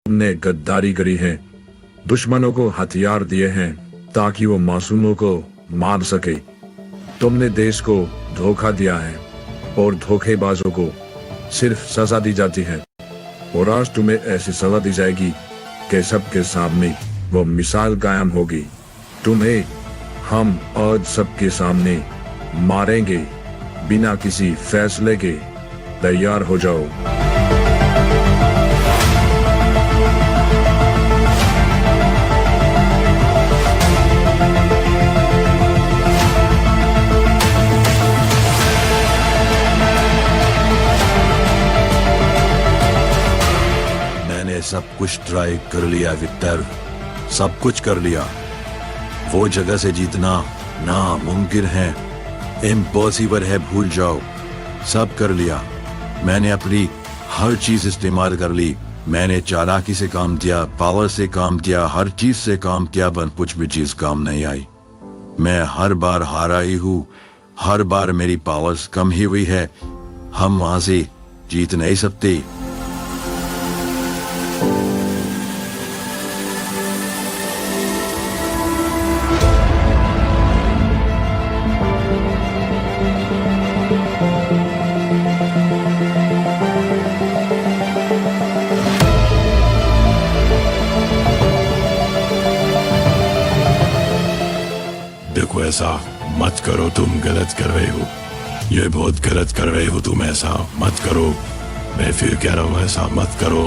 तुमने गद्दारी करी है, दुश्मनों को हथियार दिए हैं ताकि वो मासूमों को मार सके। तुमने देश को धोखा दिया है और धोखेबाजों को सिर्फ सजा दी जाती है, और आज तुम्हें ऐसी सजा दी जाएगी कि सबके सामने वो मिसाल कायम होगी। तुम्हें हम आज सबके सामने मारेंगे बिना किसी फैसले के। तैयार हो जाओ। मैंने सब कुछ ट्राई कर लिया विक्टर, सब कुछ कर लिया। वो जगह से जीतना नामुमकिन है, इम्पॉसिबल है, भूल जाओ। सब कर लिया, मैंने अपनी हर चीज इस्तेमाल कर ली। मैंने चालाकी से काम किया, पावर से काम किया, हर चीज से काम किया, पर कुछ भी चीज काम नहीं आई। मैं हर बार हारा ही हूँ, हर बार मेरी पावर्स कम ही हुई है। हम वहां से जीत नहीं सकते। देखो, ऐसा मत करो, तुम गलत कर रहे हो, ये बहुत गलत कर रहे हो तुम, ऐसा मत करो। मैं फिर कह रहा हूँ ऐसा मत करो।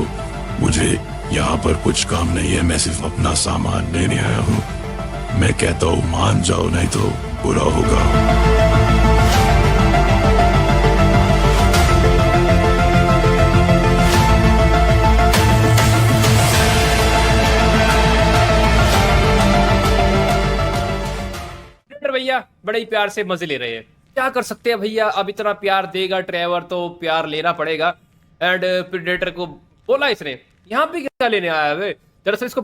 मुझे यहाँ पर कुछ काम नहीं है, मैं सिर्फ अपना सामान लेने आया हूँ। मैं कहता हूँ मान जाओ, नहीं तो बुरा होगा। भैया बड़े ही प्यार से मजे ले रहे हैं, क्या कर सकते हैं भैया। अब इतना प्यार देगा ट्रेवर तो प्यार लेना पड़ेगा। एंड प्रेडेटर को बोला इसने यहाँ पे क्या लेने आया है। दरअसल इसको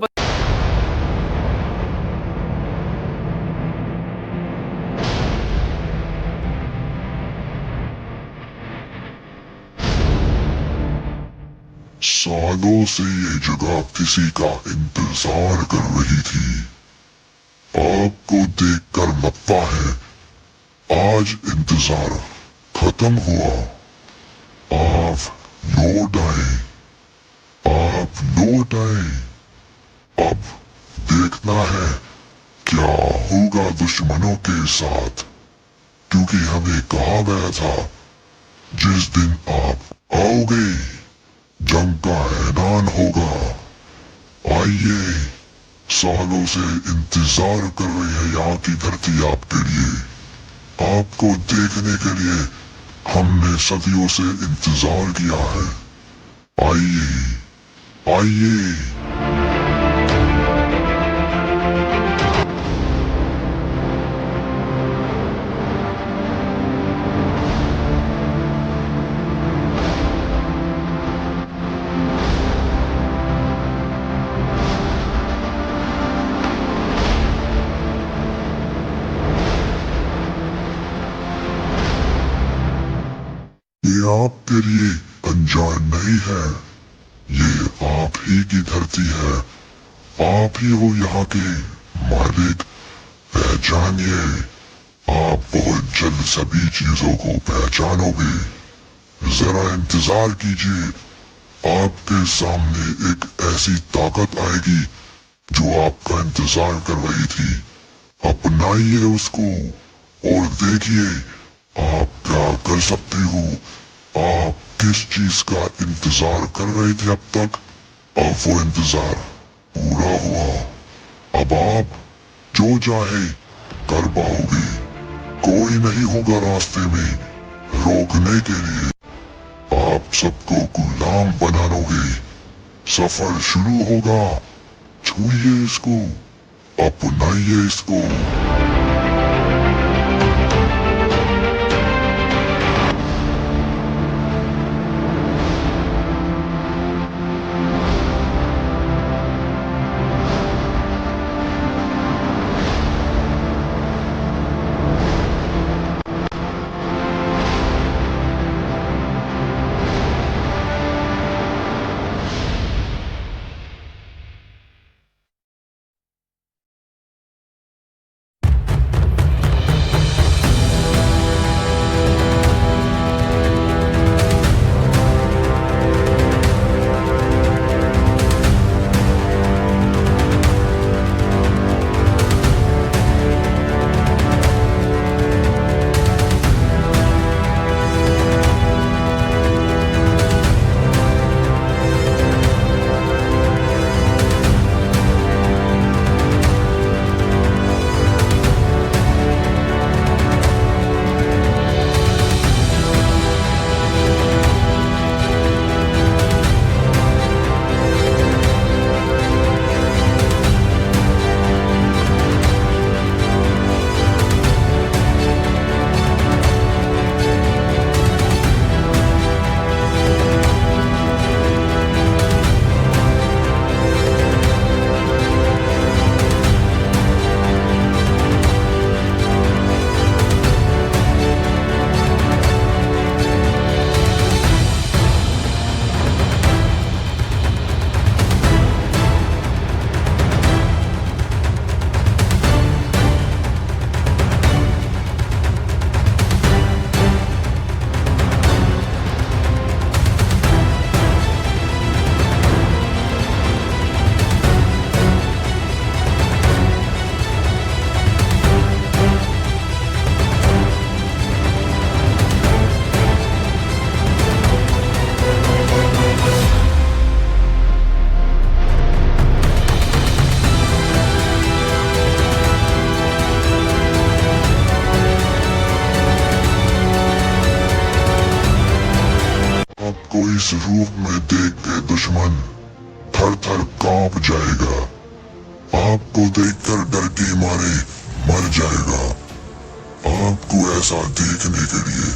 सालों से ये जगह किसी का इंतजार कर रही थी। आपको देखकर लगता है आज इंतजार खत्म हुआ। आप लौट आए, आप लौट आए। अब देखना है क्या होगा दुश्मनों के साथ, क्योंकि हमें कहा गया था जिस दिन आप आओगे जंग का ऐलान होगा। आइए, सालों से इंतजार कर रही है यहाँ की धरती आपके लिए, आपको देखने के लिए हमने सदियों से इंतजार किया है। आइए, आइए। ये आपके लिए अनजान नहीं है, ये आप ही की धरती है। आप ही हो यहाँ के मालिक। पहचानिए, आप बहुत जल्द सभी चीजों को पहचानोगे। जरा इंतजार कीजिए, आपके सामने एक ऐसी ताकत आएगी जो आपका इंतजार कर रही थी। अपनाइए उसको और देखिए आप क्या कर सकते हो। आप किस चीज का इंतजार कर रहे थे अब तक, अब वो इंतजार पूरा हुआ। अब आप जो चाहे कर पाओगे, कोई नहीं होगा रास्ते में रोकने के लिए। आप सबको गुलाम बना लोगे। सफर शुरू होगा, छूइए इसको, अपनाइए इसको। इस रूप में देख के दुश्मन थर थर कांप जाएगा। आपको देखकर डर के मारे मर जाएगा। आपको ऐसा देखने के लिए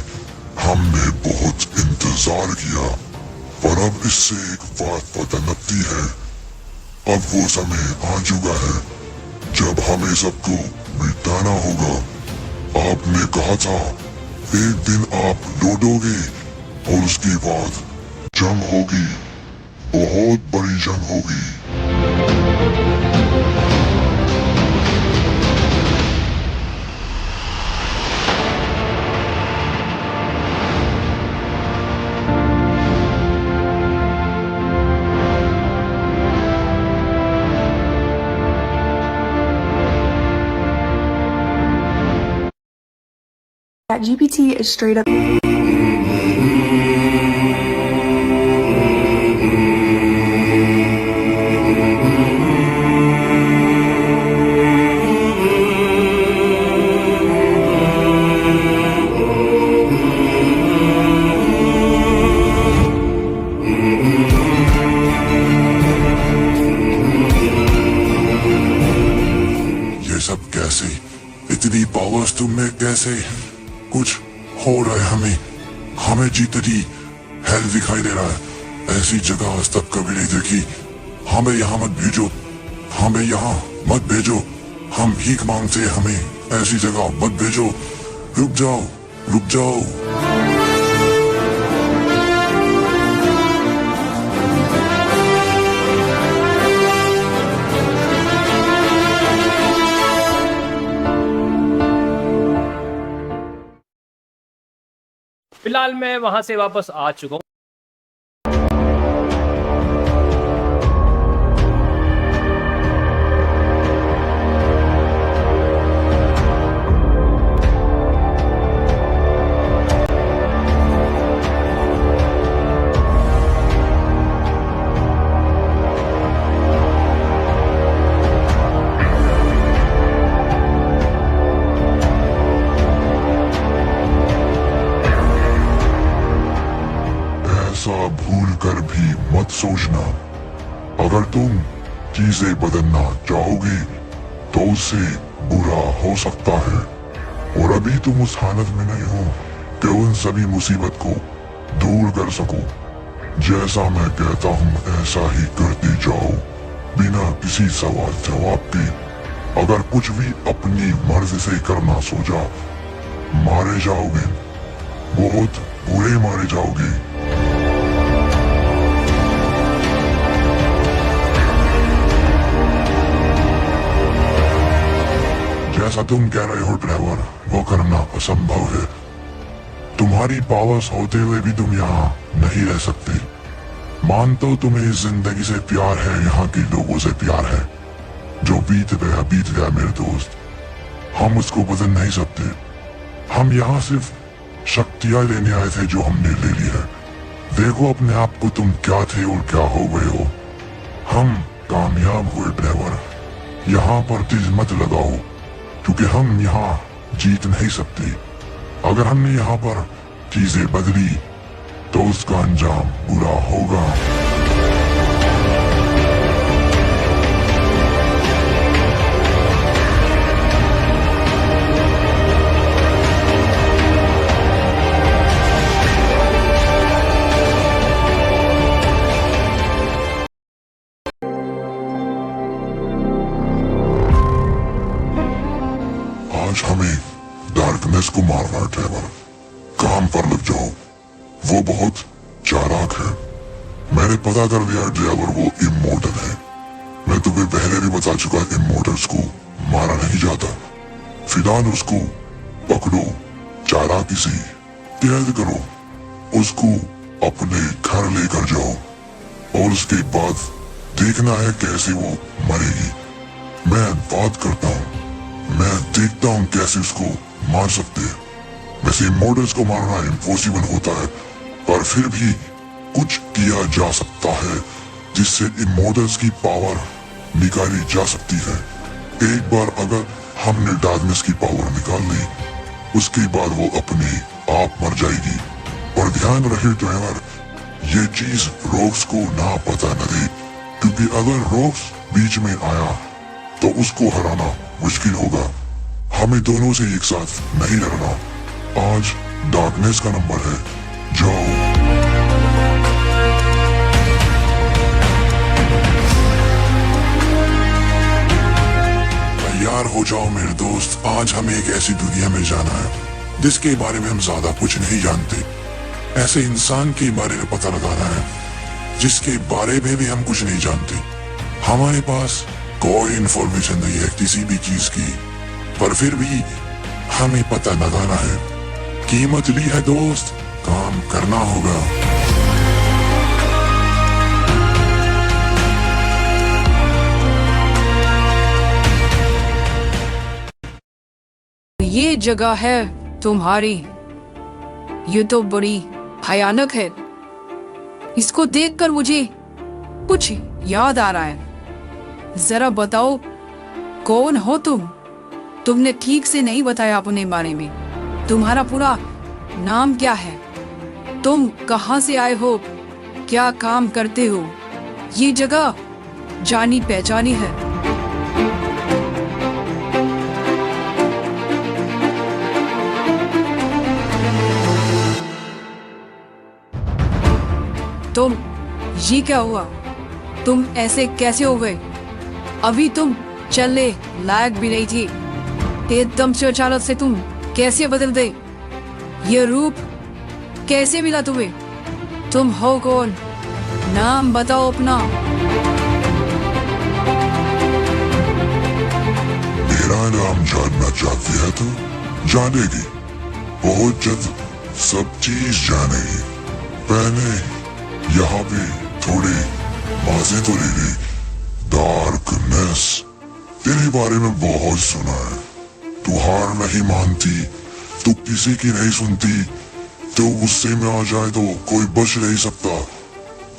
हमने बहुत इंतजार किया, पर अब इससे एक बात पता लगती है। अब वो समय आ चुका है जब हमें सबको मिटाना होगा। आपने कहा था एक दिन आप लौटोगे और उसके बाद जंग होगी, बहुत बड़ी जंग होगी। ChatGPT is straight up. ये सब कैसे? इतनी पावर्स तुम में कैसे? कुछ हो रहा है हमें जीतनी हेल दिखाई दे रहा है। ऐसी जगह आज तक कभी नहीं देखी। हमें यहाँ मत भेजो, हमें यहाँ मत भेजो। हम भीख मांगते, हमें ऐसी जगह मत भेजो। रुक जाओ, रुक जाओ। फिलहाल मैं वहां से वापस आ चुका हूँ। ऐसा भूल कर भी मत सोचना। अगर तुम चीजें बदलना चाहोगे तो उससे बुरा हो सकता है, और अभी तुम उस हालत में नहीं हो कि उन सभी मुसीबत को दूर कर सको। जैसा मैं कहता हूँ ऐसा ही करते जाओ, बिना किसी सवाल जवाब के। अगर कुछ भी अपनी मर्जी से करना सोचा, मारे जाओगे, बहुत बुरे मारे जाओगे। जैसा तुम कह रहे हो ड्राइवर, वो करना असंभव है। तुम्हारी पावर्स होते हुए भी तुम यहाँ नहीं रह सकते। मानता हूं तुम्हें इस जिंदगी से प्यार है, यहाँ के लोगों से प्यार है। जो बीत गया मेरे दोस्त, हम उसको बदल नहीं सकते। हम यहाँ सिर्फ शक्तियां लेने आए थे जो हमने ले ली है। देखो अपने आप को, तुम क्या थे और क्या हो गए हो। हम कामयाब हुए ड्राइवर। यहाँ पर तेज मत लगाओ, क्योंकि हम यहाँ जीत नहीं सकते। अगर हमने यहाँ पर चीजें बदली तो उसका अंजाम बुरा होगा। आज हमें डार्कनेस को मारना है ड्राइवर। काम पर लग जाओ। वो बहुत चालाक है। मैंने पता कर लिया ड्राइवर, वो इमोर्टल है। मैं तुम्हें पहले भी बता चुका, इमोर्टल्स को मारा नहीं जाता। फिलहाल उसको पकड़ो, चालाकी से कैद करो, उसको अपने घर लेकर जाओ, और उसके बाद देखना है कैसे वो मरेगी। मैं बात करता हूँ, मैं देखता हूँ कैसे उसको मार सकते हैं। वैसे इमोर्टल्स को मारना इम्पॉसिबल होता है, पर फिर भी कुछ किया जा सकता है जिससे इमोर्टल्स की पावर निकाली जा सकती है। एक बार अगर हमने डार्कनेस की पावर निकाल ली, उसके बाद वो अपने आप मर जाएगी। और ध्यान रहे ड्राइवर, ये चीज रॉक्स को ना पता न दे, क्योंकि अगर रॉक्स बीच में आया तो उसको हराना मुश्किल होगा। हमें दोनों से एक साथ नहीं लड़ना। आज डार्कनेस का नंबर है, जाओ। तैयार हो जाओ मेरे दोस्त, आज हमें एक ऐसी दुनिया में जाना है जिसके बारे में हम ज्यादा कुछ नहीं जानते। ऐसे इंसान के बारे में पता लगाना है जिसके बारे में भी हम कुछ नहीं जानते। हमारे पास कोई इंफॉर्मेशन नहीं है किसी भी चीज की, पर फिर भी हमें पता लगाना है। कीमत ली है दोस्त, काम करना होगा। ये जगह है तुम्हारी। ये तो बड़ी भयानक है। इसको देखकर मुझे कुछ याद आ रहा है। जरा बताओ कौन हो तुम? तुमने ठीक से नहीं बताया अपने बारे में। तुम्हारा पूरा नाम क्या है? तुम कहाँ से आए हो? क्या काम करते हो? ये जगह जानी पहचानी है। तुम, ये क्या हुआ? तुम ऐसे कैसे हो गए? अभी तुम चलने लायक भी नहीं थी। एकदम से अचानक से तुम कैसे बदल गए? ये रूप कैसे मिला तुम्हें? तुम हो कौन? नाम बताओ अपना। मेरा नाम जानना चाहती है तो जानेगी। बहुत जल्द सब चीज जानेगी। पहले यहाँ पे थोड़े मजे तो ले ली। डार्कनेस, तेरे बारे में बहुत सुना है। तू हार नहीं मानती, तू किसी की नहीं सुनती, तो गुस्से में आ जाए तो कोई बच नहीं सकता।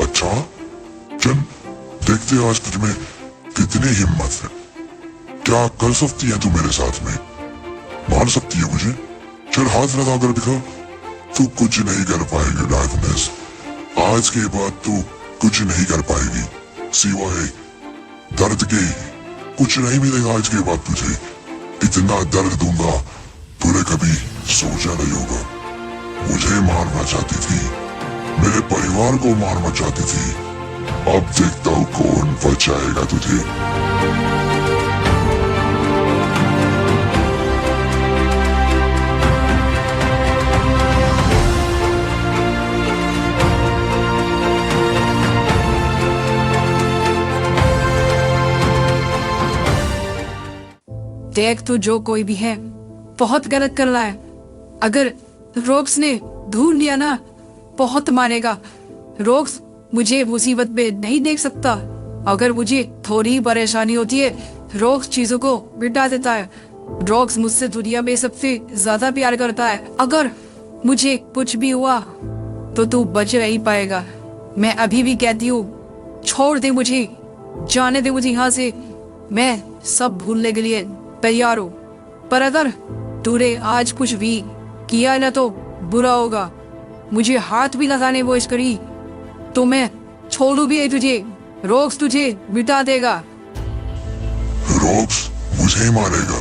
अच्छा, चल देखते आज तुझमें कितनी हिम्मत है। क्या कर सकती है तू मेरे साथ में? मार सकती है मुझे? चल हाथ लगा कर दिखा। तू कुछ नहीं कर पाएगी डार्कनेस। आज के बाद तू कुछ नहीं कर पाएगी सिवाय दर्द के। कुछ नहीं मिलेगा आज के बाद तुझे। इतना दर्द दूंगा तूने कभी सोचा नहीं होगा। मुझे मारना चाहती थी, मेरे परिवार को मारना चाहती थी। अब देखता हूँ कौन बचाएगा तुझे। देख तो जो कोई भी है बहुत गलत कर रहा है। अगर रोक्स ने ढूंढ लिया ना, बहुत मारेगा। रोक्स मुझे मुसीबत में नहीं देख सकता। अगर मुझे थोड़ी परेशानी होती है, रोक्स चीजों को मिटा देता है। रोक्स मुझसे दुनिया में सबसे ज्यादा प्यार करता है। अगर मुझे कुछ भी हुआ तो तू बच नहीं पाएगा। मैं अभी भी कहती हूँ, छोड़ दे मुझे, जाने दे मुझे यहाँ से। मैं सब भूलने के लिए तैयार हो, पर अगर तूने आज कुछ भी किया ना तो बुरा होगा। मुझे हाथ भी लगाने वो करी तो मैं छोड़ू भी है तुझे। रोक्स तुझे मिटा देगा। रॉक्स मुझे मारेगा?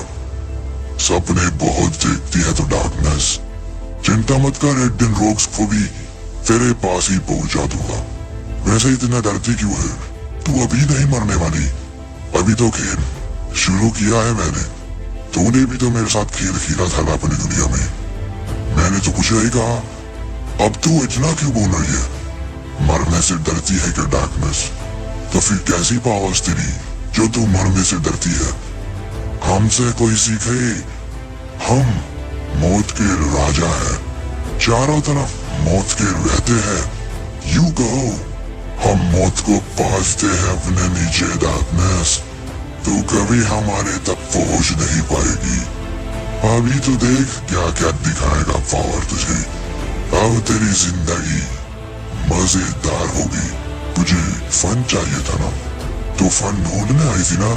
सपने बहुत देखती है तो डार्कनेस। चिंता मत कर, एक दिन रॉक्स को भी तेरे पास ही पहुंचा दूंगा। वैसे इतना डरती क्यों है? तू अभी नहीं मरने वाली। अभी तो खेल शुरू किया है मैंने। तूने भी तो मेरे साथ खेल खेला था ना अपनी दुनिया में। मैंने तो कुछ नहीं कहा। अब तू इतना क्यों बोल रही है? मरने से डरती है क्या डार्कनेस? तो फिर कैसी पावर्स तेरी जो तू मरने से डरती है? हमसे कोई सीखे। हम मौत के राजा हैं। चारों तरफ मौत के रहते हैं। यू कहो, हम मौत को पासते हैं अपने नीचे डार्कनेस। तू कभी हमारे तक पहुंच नहीं पाएगी। अभी तो देख क्या क्या दिखाएगा पावर तुझे। अब तेरी जिंदगी मजेदार होगी। तुझे फन चाहिए था ना, तो फन ढूंढने आई थी ना।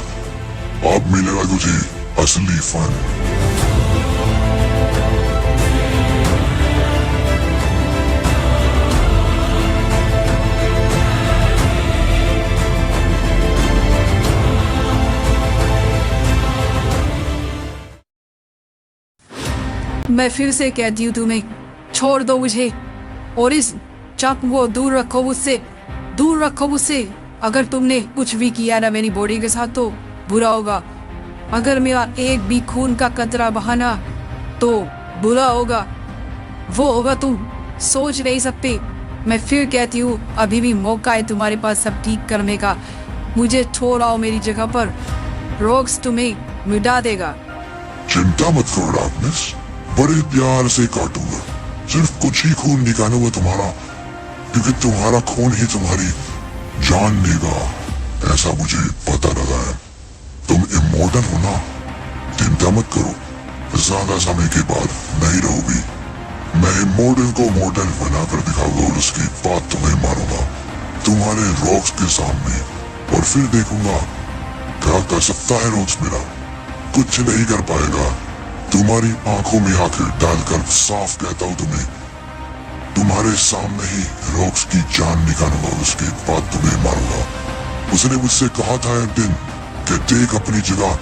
अब मिलेगा तुझे असली फन। मैं फिर से कहती हूँ तुम्हें, छोड़ दो मुझे और इस चाकू को दूर रखो मुझसे, दूर रखो मुझसे। अगर तुमने कुछ भी किया ना मेरी बॉडी के साथ तो बुरा होगा। अगर मेरा एक भी खून का कतरा बहाना तो बुरा होगा। वो होगा तुम सोच नहीं सकते। मैं फिर कहती हूँ, अभी भी मौका है तुम्हारे पास सब ठीक करने का। मुझे छोड़ आओ मेरी जगह पर, रोक्स तुम्हें मिटा देगा। चिंता मत करो डार्कनेस, बड़े प्यार से काटूंगा। सिर्फ कुछ ही खून निकालूंगा तुम्हारा, क्योंकि तुम्हारा खून ही तुम्हारी जान लेगा, ऐसा मुझे पता लगा है। तुम इमोर्टल हो ना, चिंता मत करो, ज्यादा समय के बाद नहीं रहोगी। मैं इमोर्टल को मॉर्टल बनाकर दिखाऊंगा और उसके बाद तुम्हें मारूंगा तुम्हारे रॉक्स के सामने, और फिर देखूंगा क्या कर सकता है रॉक्स मेरा। कुछ नहीं कर पाएगा। तुम्हारी आंखों में आंखें डालकर साफ कहता हूँ तुम्हें, तुम्हारे सामने ही रॉक्स की जान निकालूंगा और उसके बाद तुम्हें मारूंगा। उसने मुझसे कहा था एक दिन कि देख अपनी जगह,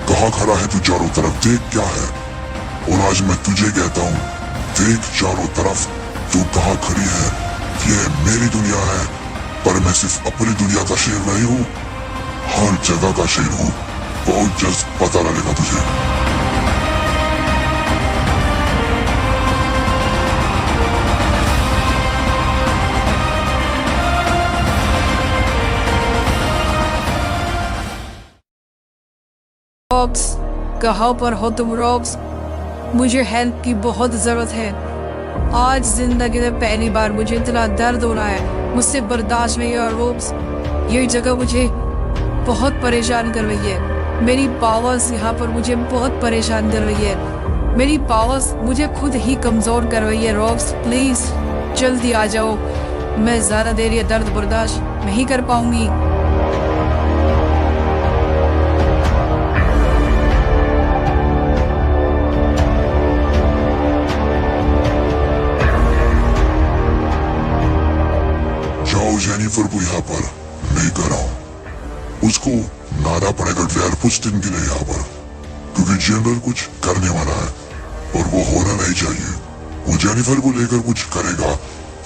कहाँ खड़ा है तू चारों तरफ, देख क्या है। और आज मैं तुझे कहता हूँ, देख चारों तरफ तू कहाँ खड़ी है। ये मेरी दुनिया है, पर मैं सिर्फ अपनी दुनिया का शेर नहीं हूँ, हर जगह का शेर हूँ। बहुत जल्द पता लगेगा तुझे। रॉक्स, कहाँ पर हो तुम रॉक्स? मुझे हेल्प की बहुत जरूरत है। आज जिंदगी में पहली बार मुझे इतना दर्द हो रहा है, मुझसे बर्दाश्त नहीं है रॉक्स। ये जगह मुझे बहुत परेशान कर रही है। मेरी पावर्स यहाँ पर मुझे बहुत परेशान कर रही है। मेरी पावर्स मुझे खुद ही कमजोर कर रही है। रॉक्स प्लीज जल्दी आ जाओ, मैं ज्यादा देर ये दर्द बर्दाश्त नहीं कर पाऊंगी। जेनिफर को यहाँ पर लेकर आओ, उसको लाना पड़ेगा ट्रेयर कुछ दिन के लिए यहाँ पर, क्योंकि जनरल कुछ करने वाला है और वो होना नहीं चाहिए। वो जेनिफर को लेकर कुछ करेगा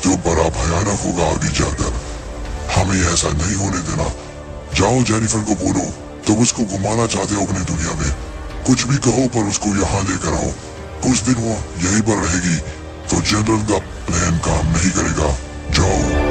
जो बड़ा भयानक होगा आगे जाकर। हमें ऐसा नहीं होने देना। जाओ जेनिफर को बोलो, तुम उसको घुमाना चाहते हो अपनी दुनिया में, कुछ भी कहो पर उसको यहाँ लेकर आओ। कुछ दिन वो यहीं पर रहेगी तो जनरल का प्लान काम नहीं करेगा। जाओ।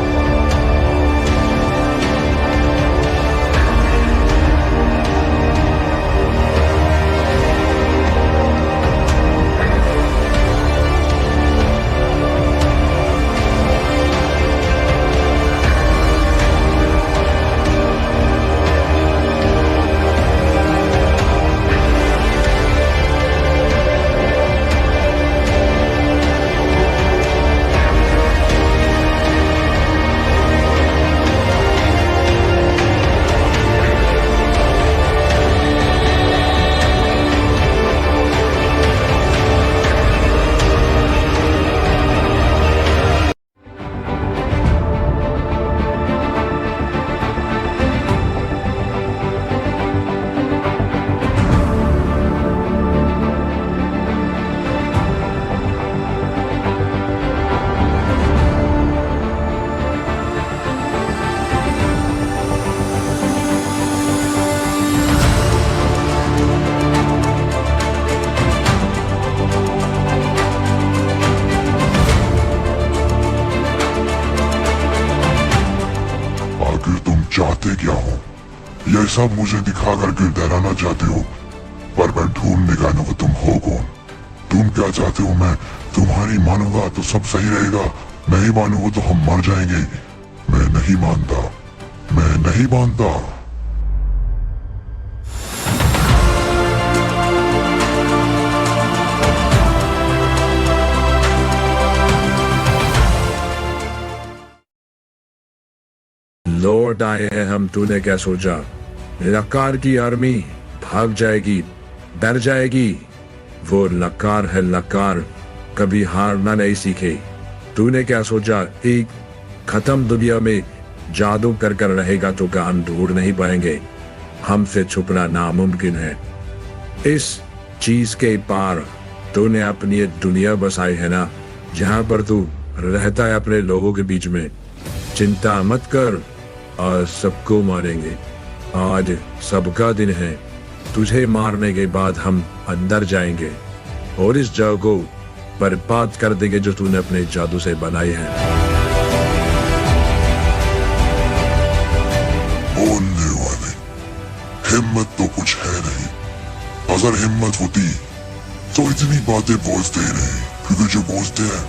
चाहते क्या हो? यह सब मुझे दिखा करके डराना चाहते हो, पर मैं ढूंढ निकालूंगा तुम हो कौन। तुम क्या चाहते हो? मैं तुम्हारी मानूंगा तो सब सही रहेगा, नहीं मानूंगा तो हम मर जाएंगे। मैं नहीं मानता, मैं नहीं मानता। लौट आए हैं हम, तूने क्या सोचा? लक्कार की आर्मी भाग जाएगी, डर जाएगी। वो लक्कार है, लक्कार कभी हारना नहीं सीखे। तूने क्या सोचा एक खत्म दुनिया में जादू कर कर रहेगा तो क्या हम ढूंढ नहीं पाएंगे? हमसे छुपना नामुमकिन है। इस चीज के पार तूने अपनी ये दुनिया बसाई है ना, जहाँ पर तू रहता है अपने लोगों के बीच में। चिंता मत कर, आज सबको मारेंगे। आज सबका दिन है। तुझे मारने के बाद हम अंदर जाएंगे और इस जगह को बर्बाद कर देंगे जो तूने अपने जादू से बनाई है। बोलने वाले, हिम्मत तो कुछ है नहीं। अगर हिम्मत होती तो इतनी बातें बोलते ही नहीं, क्योंकि जो बोलते हैं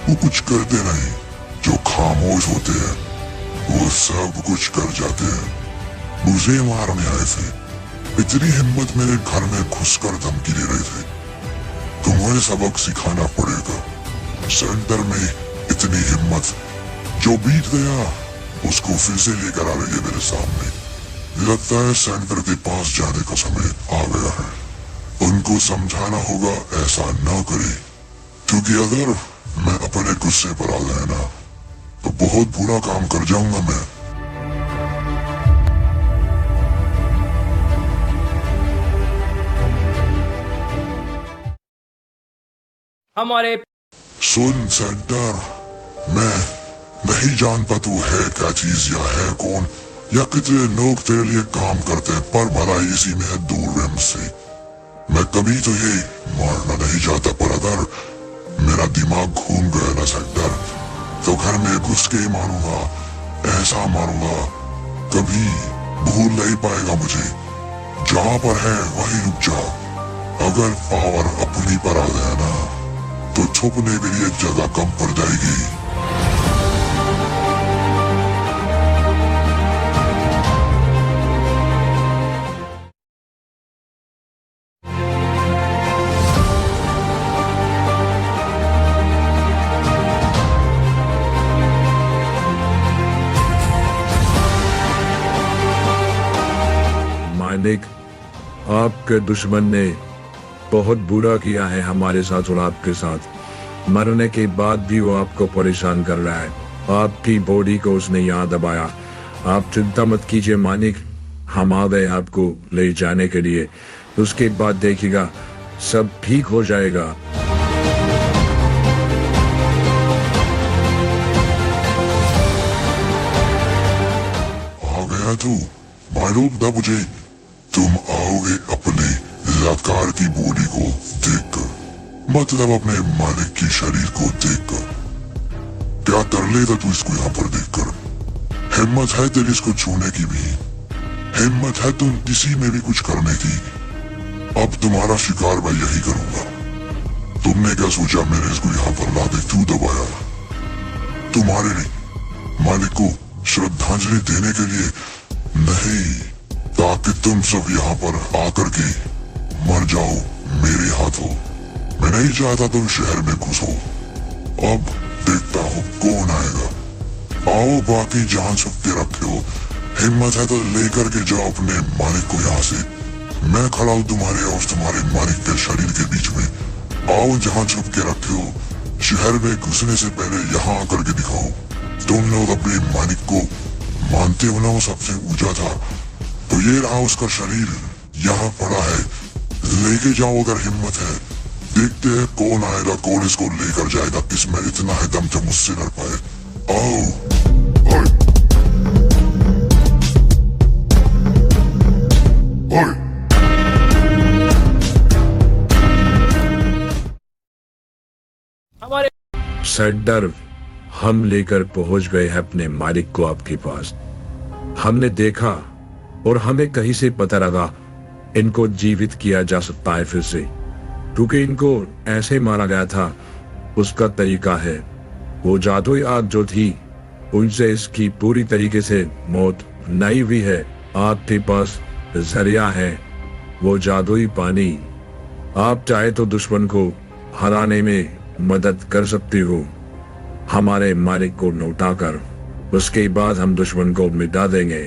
वो कुछ करते नहीं। जो खामोश होते हैं वो सब कुछ कर जाते हैं। मुझे मारने आए थे, इतनी हिम्मत मेरे घर में घुसकर धमकी दे रहे थे। तुम्हें सबक सिखाना पड़ेगा। सेंटर में इतनी हिम्मत, जो बीत गया उसको फिर से लेकर आ रही है मेरे सामने। लगता है सेंटर के पास जाने का समय आ गया है। उनको समझाना होगा ऐसा ना करे, क्योंकि अगर मैं अपने गुस्से पर आ गया ना तो बहुत बुरा काम कर जाऊंगा मैं। हमारे सुन सेंटर, मैं नहीं जानता तू है क्या चीज या है कौन, या कितने लोग तेरे लिए काम करते हैं, पर भलाई इसी में है, दूर रह मुझसे। मैं कभी तो ये मारना नहीं चाहता, पर अगर मेरा दिमाग घूम गया ना सेंटर, तो घर में घुस के ही मारूंगा। ऐसा मारूंगा कभी भूल नहीं पाएगा मुझे। जहां पर है वहीं रुक जा। अगर पावर अपनी पर आ गया ना तो छुपने के लिए जगह कम पड़ जाएगी। मालिक, आपके दुश्मन ने बहुत बुरा किया है हमारे साथ और आपके साथ। मरने के बाद भी वो आपको परेशान कर रहा है। आपकी बॉडी को उसने यहाँ दबाया। आप चिंता मत कीजिए मालिक, हम आ गए आपको ले जाने के लिए। उसके बाद देखिएगा सब ठीक हो जाएगा। आ गया तू? मालूम था मुझे तुम आओगे अपने लाकार की बॉडी को देखकर, मतलब अपने मालिक के शरीर को देखकर। क्या कर लेगा तू इसको यहाँ पर देखकर? हिम्मत है तेरी इसको छूने की भी? हिम्मत है तुम किसी में भी कुछ करने की? अब तुम्हारा शिकार मैं यही करूंगा। तुमने क्या सोचा मैंने इसको यहाँ पर लाके क्यों दबाया? तुम्हारे नहीं, मालिक को श्रद्धांजलि देने के लिए नहीं, ताकि तुम सब यहाँ पर आकर के मर जाओ मेरे हाथों। मैं नहीं चाहता तुम शहर में घुसो। अब देखता हूँ कौन आएगा। आओ, बाकी जान छुप के रखे हो, हिम्मत है तो लेकर के जाओ अपने मालिक को यहाँ से। मैं खड़ा हूँ तुम्हारे और तुम्हारे मालिक के शरीर के बीच में। आओ, जहाँ छुप के रखे हो, शहर में घुसने से पहले यहाँ आकर के दिखाओ। तुम लोग अपने मालिक को मानते हो ना, वो सबसे ऊंचा था, तो ये रहा उसका शरीर यहाँ पड़ा है। लेके जाओ अगर हिम्मत है। देखते हैं कौन आएगा, कौन इसको लेकर जाएगा, किसमें इतना है दम जो मुझसे लड़ पाए। आओ। ओए। ओए। हमारे सेंटर, हम लेकर पहुंच गए हैं अपने मालिक को आपके पास। हमने देखा और हमें कहीं से पता लगा इनको जीवित किया जा सकता है फिर से, क्योंकि इनको ऐसे मारा गया था उसका तरीका है। वो जादुई आग जो थी उनसे इसकी पूरी तरीके से मौत नहीं हुई है। आपके पास जरिया है, वो जादुई पानी। आप चाहे तो दुश्मन को हराने में मदद कर सकते हो हमारे मालिक को लौटा कर। उसके बाद हम दुश्मन को मिटा देंगे।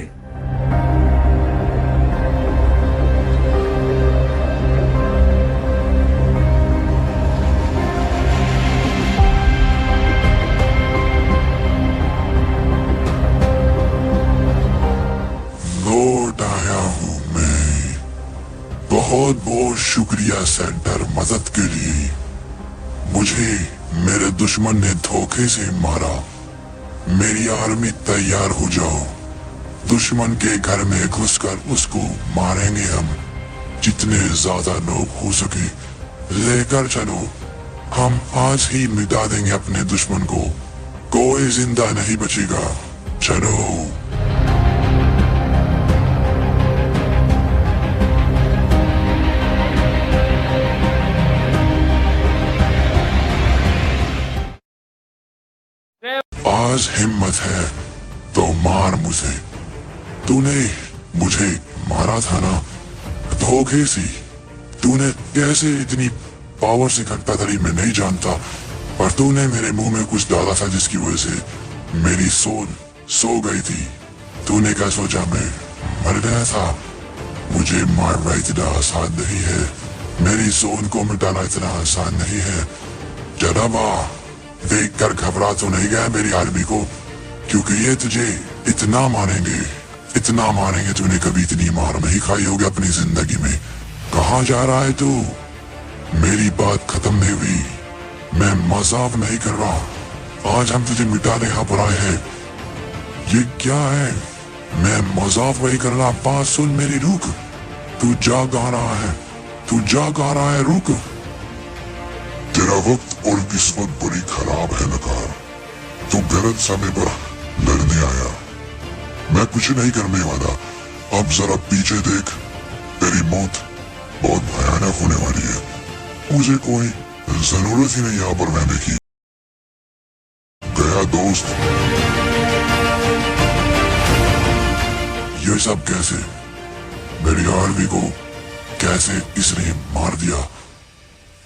लौट आया हूँ मैं, बहुत बहुत बहुत शुक्रिया सेंटर मदद के लिए। मुझे मेरे दुश्मन ने धोखे से मारा। मेरी आर्मी तैयार हो जाओ। दुश्मन के घर में घुसकर उसको मारेंगे हम। जितने ज्यादा लोग हो सके लेकर चलो। हम आज ही मिटा देंगे अपने दुश्मन को। कोई जिंदा नहीं बचेगा। चलो। आज हिम्मत है तो मार मुझे। तूने मुझे मारा था ना धोखे से। तूने कैसे इतनी पावर से खटता तरी मैं नहीं जानता, पर तूने मेरे मुंह में कुछ डाला था जिसकी वजह से मेरी सोल सो गई थी। तूने क्या सोचा मैं मर गया था? मुझे मारना इतना आसान नहीं है। मेरी सोल को मिटाना इतना आसान नहीं है। जनाबा देख कर घबरा तो नहीं गया मेरी आर्मी को, क्योंकि ये तुझे इतना मारेंगे तूने कभी इतनी मार नहीं खाई होगी अपनी जिंदगी में। कहाँ जा रहा है तू? मेरी बात खत्म नहीं हुई। मैं मजाक नहीं कर रहा। आज हम तुझे मिटाने यहाँ पर आए हैं। ये क्या है? मैं मजाक नहीं कर रहा। बात सुन मेरी, रुक। तू जाग आ रहा है, रुक। तेरा वक्त और किस्मत बड़ी खराब है नकार। तू गलत समय पर लड़ने आया। मैं कुछ नहीं करने वाला। अब जरा पीछे देख। तेरी मौत बहुत भयानक होने वाली है। मुझे कोई जरूरत ही नहीं यहाँ पर रहने की। गया दोस्त। ये सब कैसे? मेरी आर्मी को कैसे किसने मार दिया?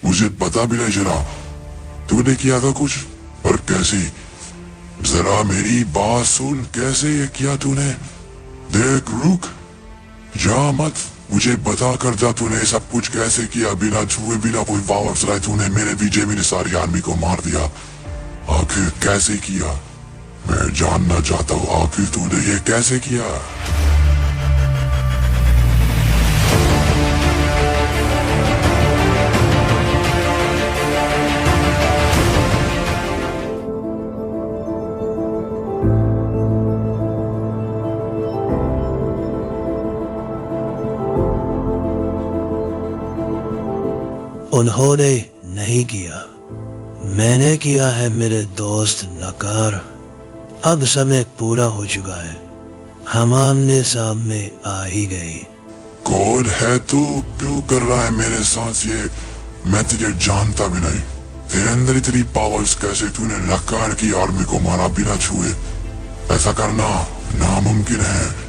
मुझे पता भी नहीं चला। तूने किया था कुछ, पर कैसे? जरा मेरी बात सुन। कैसे ये किया तूने? देख, रुक, जा मत। मुझे बता कर जा तूने सब कुछ कैसे किया। बिना छुए, बिना कोई पावर चलाए तूने मेरे विजय मेरी सारी आर्मी को मार दिया। आखिर कैसे किया? मैं जानना चाहता हूँ, आखिर तूने ये कैसे किया? उन्होंने नहीं किया, मैंने किया है मेरे दोस्त नकार। अब समय पूरा हो चुका है। हम आमने सामने आ ही गए। कौन है तू? क्यों कर रहा है मेरे साथ ये? मैं तुझे जानता भी नहीं। तेरे अंदर इतनी पावर्स कैसे? तूने नकार की आर्मी को मारा बिना छुए। ऐसा करना नामुमकिन है।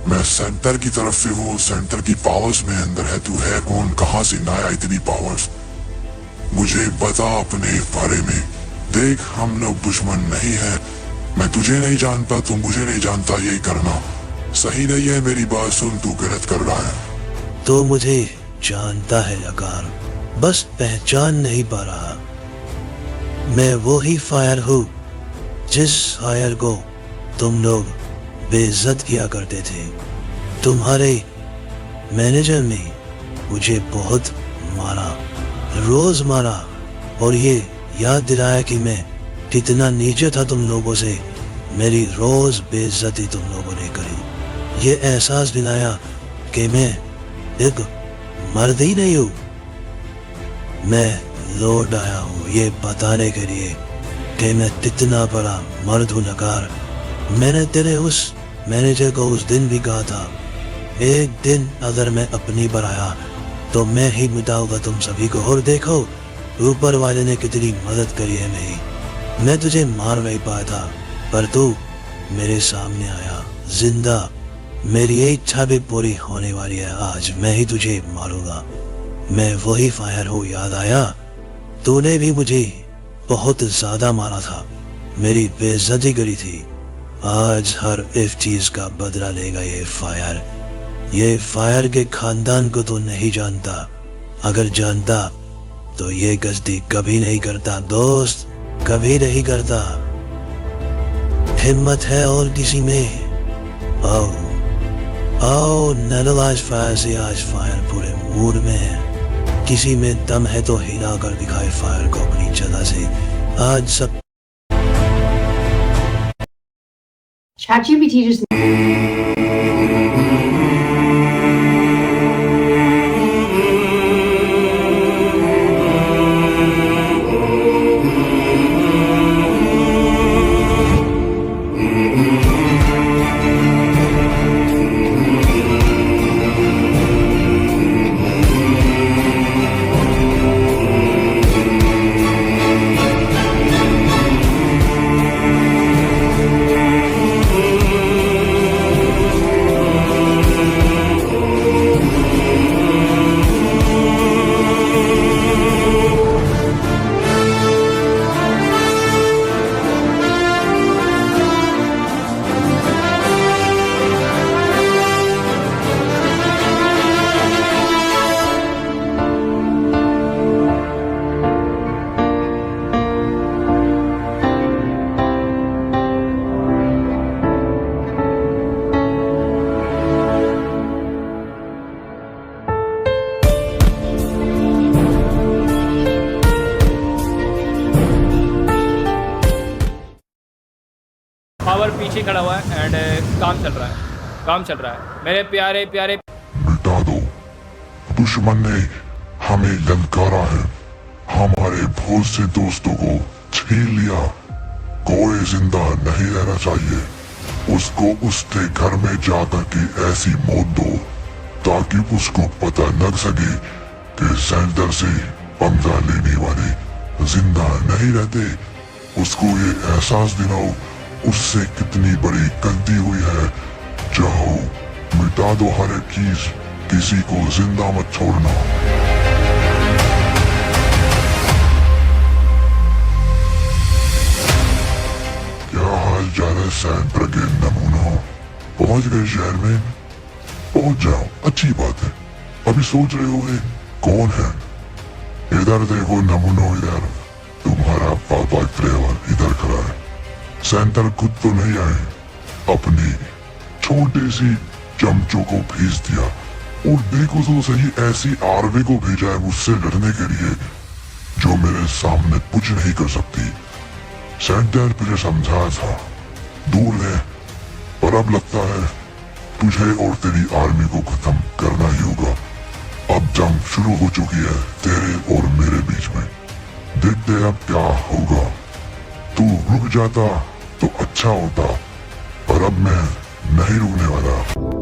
मैं सेंटर की तरफ से हूँ। सेंटर की पावर्स में अंदर है। तू है कौन? कहाँ से लाया इतनी पावर्स? मुझे बता अपने बारे में। देख, हम लोग दुश्मन नहीं है। मैं तुझे नहीं जानता, तू मुझे नहीं जानता। यही करना सही नहीं है। मेरी बात सुन, तू गलत कर रहा है। तो मुझे जानता है नकार, बस पहचान नहीं पा रहा। मैं वो ही फायर हूँ जिस फायर को तुम लोग बेइज्जत किया करते थे। तुम्हारे मैनेजर ने मुझे बहुत मारा, रोज मारा, और ये याद दिलाया कि मैं कितना नीचे था तुम लोगों से। मेरी रोज बेइज्जती तुम लोगों ने करी। ये एहसास दिलाया कि मैं एक मर्द ही नहीं हूँ। मैं लौट आया हूँ ये बताने के लिए कि मैं कितना बड़ा मर्द हूँ नकार। मैंने तेरे उस मैनेजर को उस दिन भी कहा था, एक दिन अगर मैं अपनी पर आया तो मैं ही मिटाऊंगा तुम सभी को। और देखो, ऊपर वाले ने कितनी मदद करी है मेरी। मैं तुझे मार नहीं पाया था, पर तू मेरे सामने आया जिंदा। मेरी ये इच्छा भी पूरी होने वाली है। आज मैं ही तुझे मारूंगा। मैं वही फायर हूँ, याद आया? तूने भी मुझे बहुत ज्यादा मारा था, मेरी बेइज्जती करी थी। आज हर एक चीज का बदला लेगा ये फायर। ये फायर के खानदान को तो नहीं जानता। अगर जानता तो ये गलती कभी नहीं करता दोस्त, कभी नहीं करता। हिम्मत है और किसी में? आओ आओ नैनलाइज फायर से आज फायर पूरे मूड में है। किसी में दम है तो हिला कर दिखाए फायर को अपनी जगह से। आज सब ChatGPT just पावर पीछे खड़ा हुआ है एंड काम चल रहा है मेरे प्यारे प्यारे। मिटा दो। दुश्मन ने हमें ललकारा है, हमारे बहुत से दोस्तों को छीन लिया। कोई जिंदा नहीं रहना चाहिए। उसको उसके घर में जाकर के ऐसी मौत दो ताकि उसको पता लग सके कि सैंडर से पंगा लेने वाले जिंदा नहीं रहते। उसको ये एहसास दिलाओ उससे कितनी बड़ी गलती हुई है। चाहो मिटा दो हर एक चीज, किसी को जिंदा मत छोड़ना। क्या हाल चाल है सैंटर के नमूना? पहुंच गए शहर में? पहुंच जाओ, अच्छी बात है। अभी सोच रहे होगे कौन है? इधर देखो नमूनो, इधर तुम्हारा पापा ट्रेवर इधर खड़ा है। सेंटर खुद तो नहीं आए, अपनी छोटी सी चमचों को भेज दिया। और देखो तो सही, ऐसी आर्मी को भेजा है मुझसे लड़ने के लिए जो मेरे सामने कुछ नहीं कर सकती। सेंटर तुझे समझाया था दूर है, पर अब लगता है तुझे और तेरी आर्मी को खत्म करना ही होगा। अब जंग शुरू हो चुकी है तेरे और मेरे बीच में। देखते अब क्या होगा। तू रुक जाता तो अच्छा होता, पर अब मैं नहीं रुकने वाला।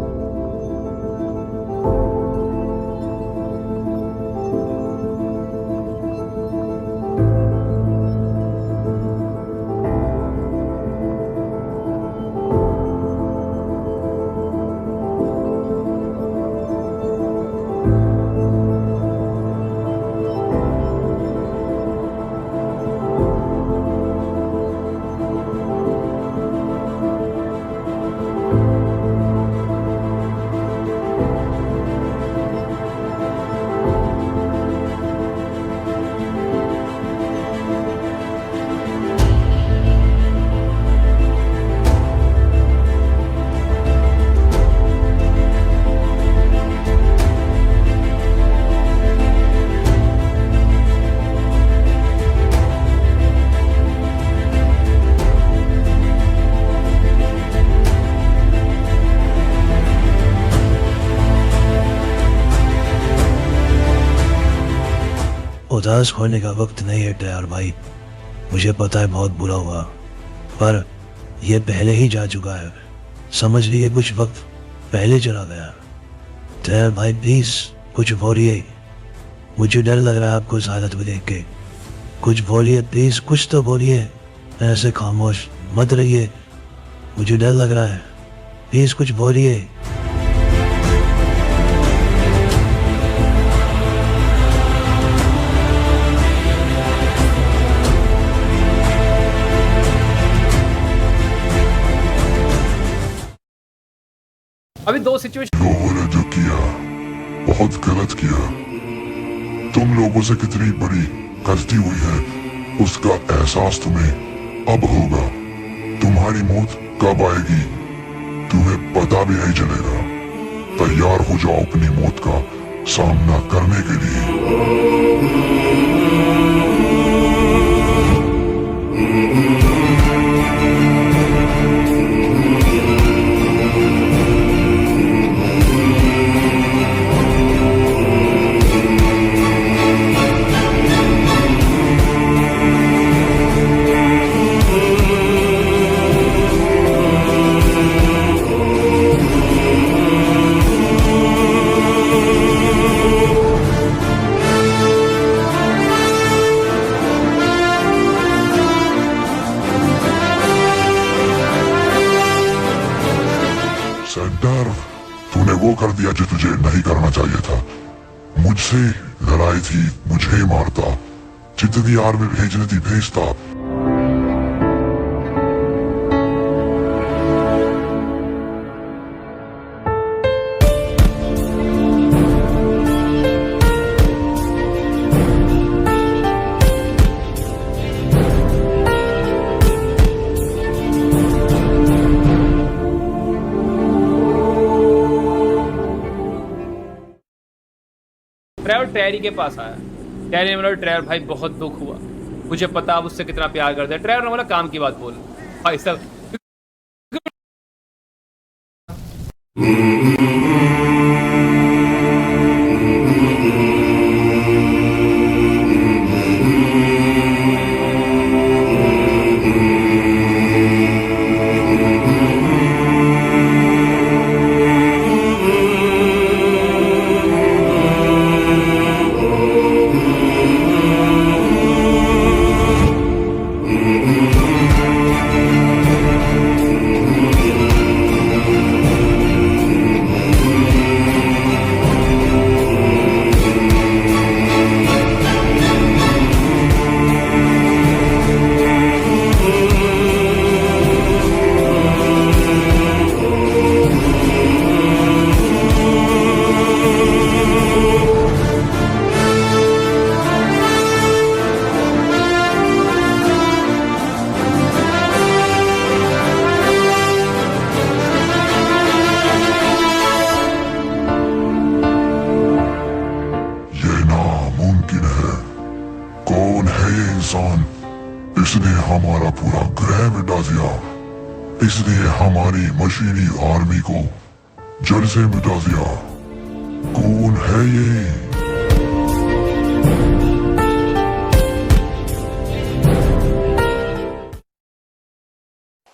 उदास होने का वक्त नहीं है यार भाई। मुझे पता है बहुत बुरा हुआ, पर यह पहले ही जा चुका है। समझ लिए कुछ वक्त पहले चला गया। यार भाई प्लीज कुछ बोलिए, मुझे डर लग रहा है आपको इस हालत में देख के। कुछ बोलिए प्लीज, कुछ तो बोलिए, ऐसे खामोश मत रहिए, मुझे डर लग रहा है। प्लीज कुछ बोलिए। अभी दो सिचुएशन लोगों ने जो किया बहुत गलत किया। तुम लोगों से कितनी बड़ी गलती हुई है उसका एहसास तुम्हें अब होगा। तुम्हारी मौत कब आएगी तुम्हें पता भी नहीं चलेगा। तैयार हो जाओ अपनी मौत का सामना करने के लिए। सेंटर, तूने वो कर दिया जो तुझे नहीं करना चाहिए था। मुझसे लड़ाई थी, मुझे ही मारता। जितनी आर्मी भेजनी थी भेजता। ट्रेवर ट्रेरी के पास आया। ट्रेरी ने बोला ट्रेवर भाई बहुत दुख हुआ, मुझे पता आप उससे कितना प्यार करते हैं। ट्रेवर ने बोला काम की बात बोल भाई साहब। इसने हमारा पूरा ग्रह मिटा दिया। इसने हमारी मशीनी आर्मी को जड़ से मिटा दिया। कौन है ये?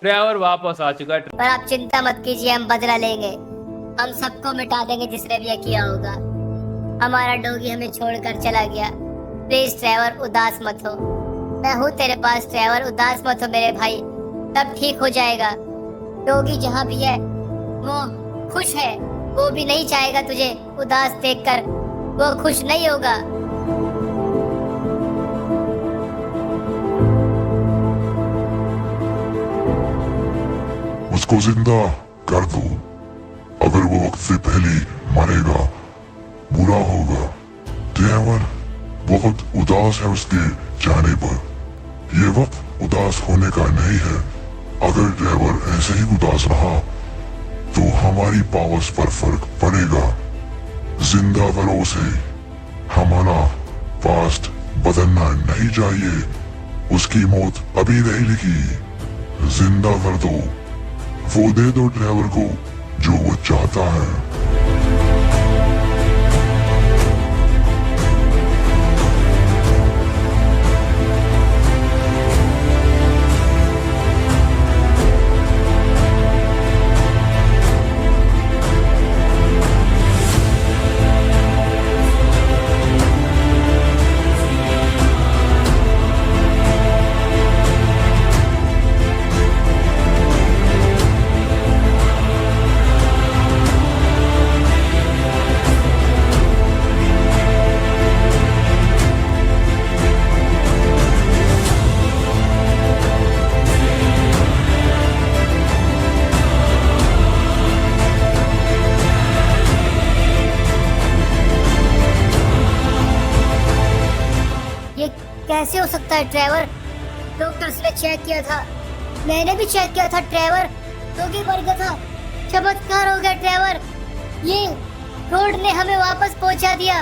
ट्रेवर वापस आ चुका है। पर आप चिंता मत कीजिए, हम बदला लेंगे। हम सबको मिटा देंगे जिसने भी ये किया होगा। हमारा डोगी हमें छोड़कर चला गया। प्लीज ट्रेवर उदास मत हो, मैं हूँ तेरे पास। ट्रेवर उदास मत हो मेरे भाई, सब ठीक हो जाएगा। डोगी जहाँ भी है वो खुश है, वो भी नहीं चाहेगा तुझे उदास देखकर, वो खुश नहीं होगा। उसको जिंदा कर दो। अगर वो वक्त से पहले मरेगा बुरा होगा। ट्रेवर बहुत उदास है उसके जाने पर। ये वक्त उदास होने का नहीं है। अगर ट्रेवर ऐसे ही उदास रहा तो हमारी पावर्स पर फर्क पड़ेगा। जिंदा करो उसे। हमारा पास्ट बदलना नहीं चाहिए। उसकी मौत अभी नहीं लिखी। जिंदा कर दो। वो दे दो ट्रेवर को जो वो चाहता है। कैसे हो सकता है ट्रेवर? डॉक्टर्स ने चेक किया था, मैंने भी चेक किया था ट्रेवर। डॉगी मर गया था। चमत्कार हो गया ट्रेवर, ये रोड ने हमें वापस पहुंचा दिया।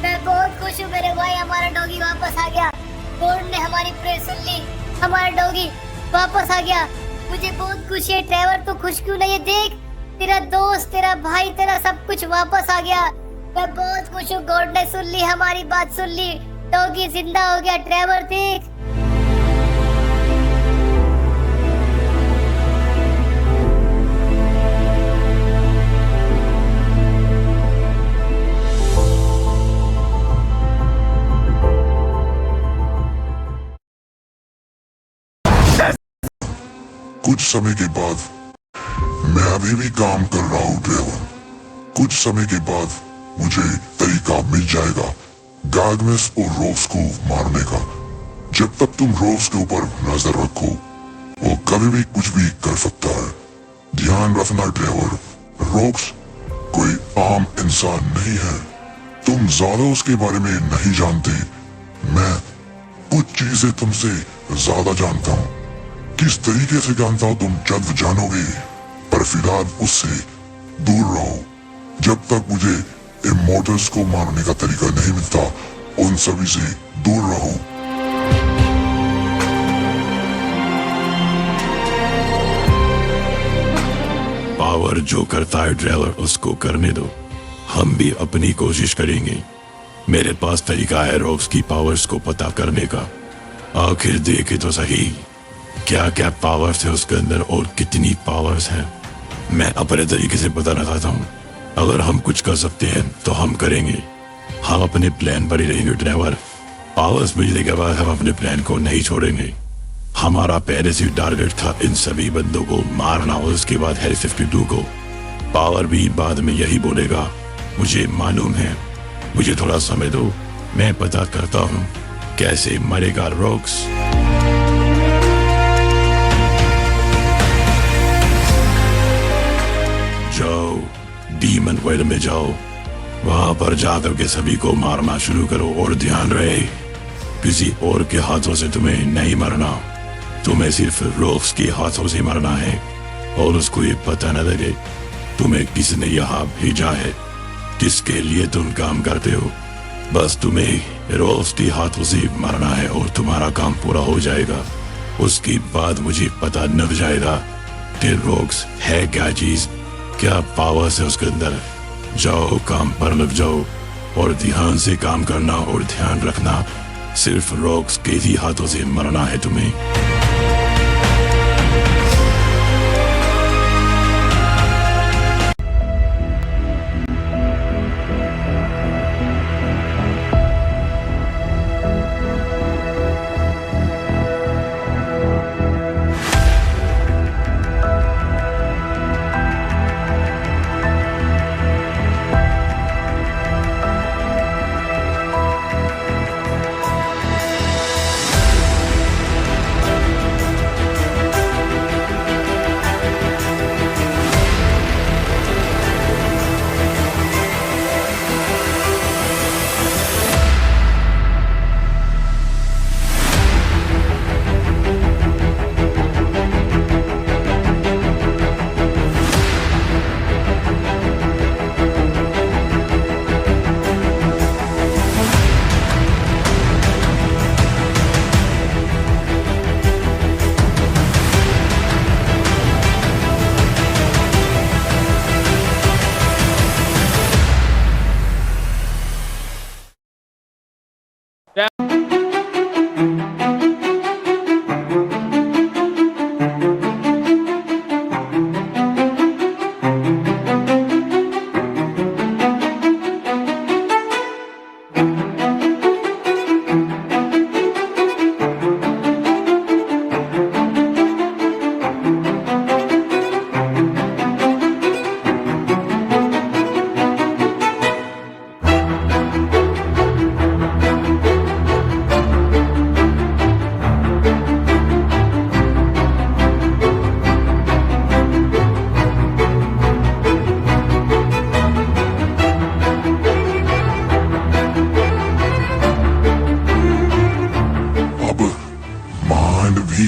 मैं बहुत खुश हूँ मेरे भाई, हमारा डॉगी वापस आ गया। रोड ने हमारी प्रे सुन ली, हमारा डॉगी वापस आ गया। मुझे बहुत खुशी है। ट्रेवर तो खुश क्यों नहीं है? देख, तेरा दोस्त, तेरा भाई, तेरा सब कुछ वापस आ गया। मैं बहुत खुश हूँ। गॉड ने सुन ली, हमारी बात सुन ली। डॉगी जिंदा हो गया। ट्रेवर देख। कुछ समय के बाद मैं अभी भी काम कर रहा हूँ ड्राइवर। कुछ समय के बाद मुझे तरीका मिल जाएगा गैगनेस और रोक्स को मारने का। जब तक तुम रोक्स के ऊपर नजर रखो, वो कभी भी कुछ भी कर सकता है। ध्यान रखना ड्राइवर, रोक्स कोई आम इंसान नहीं है। तुम ज्यादा उसके बारे में नहीं जानते। मैं कुछ चीजें तुमसे ज्यादा जानता हूँ। किस तरीके से जानता हूँ तुम जल्द जानोगे, पर फिलहाल उससे दूर रहो। जब तक मुझे इमोर्टल्स को मारने का तरीका नहीं मिलता, उन सभी से दूर रहो। पावर जो करता है ड्राइवर, उसको करने दो। हम भी अपनी कोशिश करेंगे। मेरे पास तरीका है रोक्स की पावर्स को पता करने का। आखिर देखे तो सही क्या क्या पावर्स है उसके अंदर और कितनी पावर्स हैं। मैं अपने तरीके से पता लगाता हूँ। अगर हम कुछ कर सकते हैं तो हम करेंगे। हम अपने प्लान पर ही रहेंगे ड्राइवर। पावर्स मिलने के बाद हम अपने प्लान को नहीं छोड़ेंगे। हमारा पहले से टारगेट था इन सभी बंदों को मारना और उसके बाद हेल 52 को। पावर भी बाद में यही बोलेगा, मुझे मालूम है। मुझे थोड़ा समय दो, मैं पता करता हूँ कैसे मरेगा रोक्स। जाओ डीमन वर्ल्ड में जाओ, वहां पर जाकर के सभी को मारना शुरू करो। और ध्यान रहे, किसी और के हाथों से तुम्हें नहीं मरना। तुम्हें सिर्फ रोक्स के हाथों से मरना है और उसको ये पता न लगे तुम्हें किसने यहाँ भेजा है, किसके लिए तुम काम करते हो। बस तुम्हें रोक्स के हाथों से मरना है और तुम्हारा काम पूरा हो जाएगा। उसके बाद मुझे पता लग जाएगा कि रोक्स है क्या चीज, क्या पावर्स है उसके अंदर। जाओ काम पर लग जाओ और ध्यान से काम करना। और ध्यान रखना, सिर्फ रोक्स के ही हाथों से मरना है तुम्हें।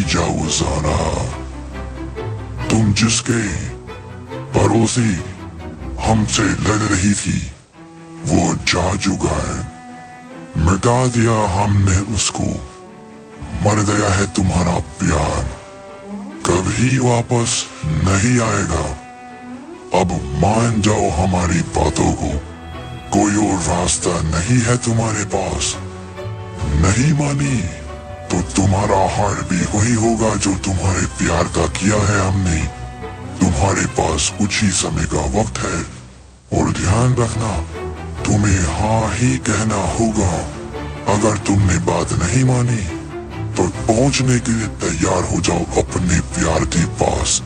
जाओ ज़ारा, तुम जिसके भरोसे हमसे लड़ रही थी वो जा चुका है, मिटा दिया हमने उसको, मर गया है तुम्हारा प्यार, कभी वापस नहीं आएगा। अब मान जाओ हमारी बातों को, कोई और रास्ता नहीं है तुम्हारे पास। नहीं मानी तो तुम्हारा हार भी वही होगा जो तुम्हारे प्यार का किया है हमने। तुम्हारे पास कुछ ही समय का वक्त है और ध्यान रखना तुम्हें हाँ ही कहना होगा। अगर तुमने बात नहीं मानी तो पहुंचने के लिए तैयार हो जाओ अपने प्यार के पास,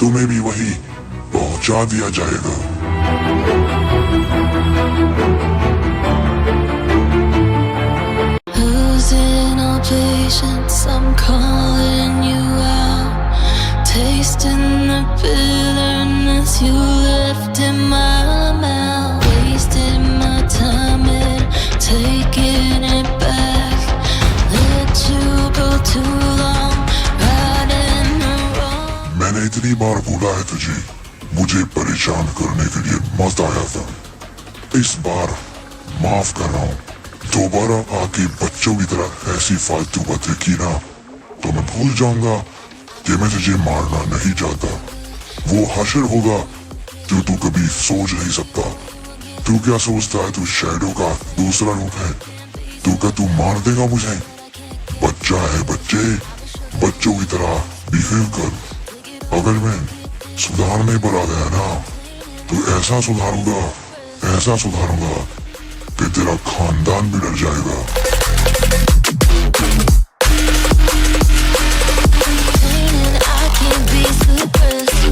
तुम्हें भी वही पहुंचा दिया जाएगा। Losing all patience, I'm calling you out, tasting the bitterness you left in my mouth, wasting my time and taking it back, let you go too long, right in the wrong. मैंने इतनी बार बोला है तुझे, मुझे परेशान करने के लिए मजा आया था। इस बार माफ कर रहा हूँ। दोबारा आके बच्चों की तरह ऐसी फालतू बातें की ना तो मैं भूल जाऊंगा कि मैं तुझे मारना नहीं चाहता। वो हशर होगा जो तू कभी सोच नहीं सकता। तू क्या सोचता है तू शैडो का दूसरा रूप है? तू क्या तू मार देगा मुझे? बच्चा है बच्चे, बच्चों की तरह बिहेव कर। अगर मैं सुधारने पर आ गया ना तो ऐसा सुधारूंगा कि तेरा खानदान भी डर जाएगा। I can't be suppressed.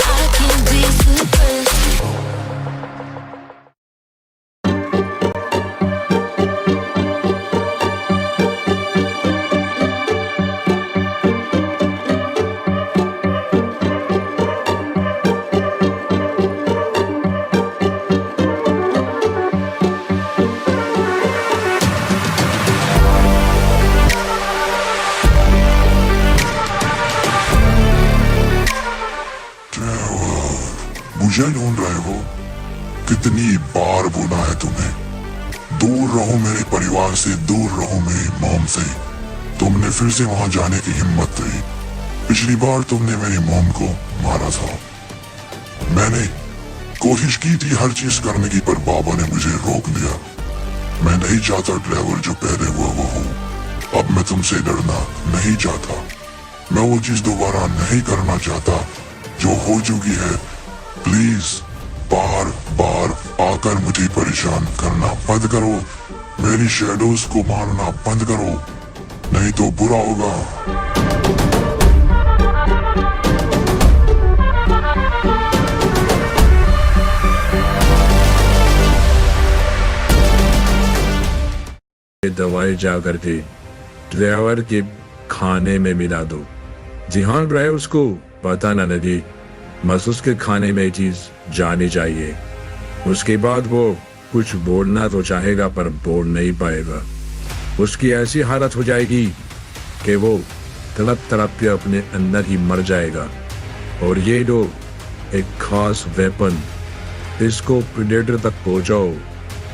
I can't be suppressed. मुझे ढूंढ रहे हो? कितनी बार बोला है तुम्हें, दूर रहो मेरे परिवार से, दूर रहो मेरी मॉम से। तुमने फिर से वहां जाने की हिम्मत नहीं। पिछली बार तुमने मेरी मॉम को मारा था। मैंने कोशिश की थी हर चीज करने की, पर बाबा ने मुझे रोक दिया। मैं नहीं चाहता ड्राइवर जो पहले हुआ वो हूँ। अब मैं तुमसे लड़ना नहीं चाहता। मैं वो चीज दोबारा नहीं करना चाहता जो हो चुकी है। प्लीज बार बार आकर मुझे परेशान करना बंद करो। मेरी शैडोज को मारना बंद करो, नहीं तो बुरा होगा। ये दवाई जा करके ड्राइवर के खाने में मिला दो। जी हाँ, ड्राइवर उसको पता न लगे, बस उसके खाने में चीज जानी चाहिए। उसके बाद वो कुछ बोलना तो चाहेगा पर बोल नहीं पाएगा। उसकी ऐसी हालत हो जाएगी कि वो तड़प तड़प के अपने अंदर ही मर जाएगा। और ये लो एक खास वेपन, इसको प्रेडेटर तक पहुंचाओ।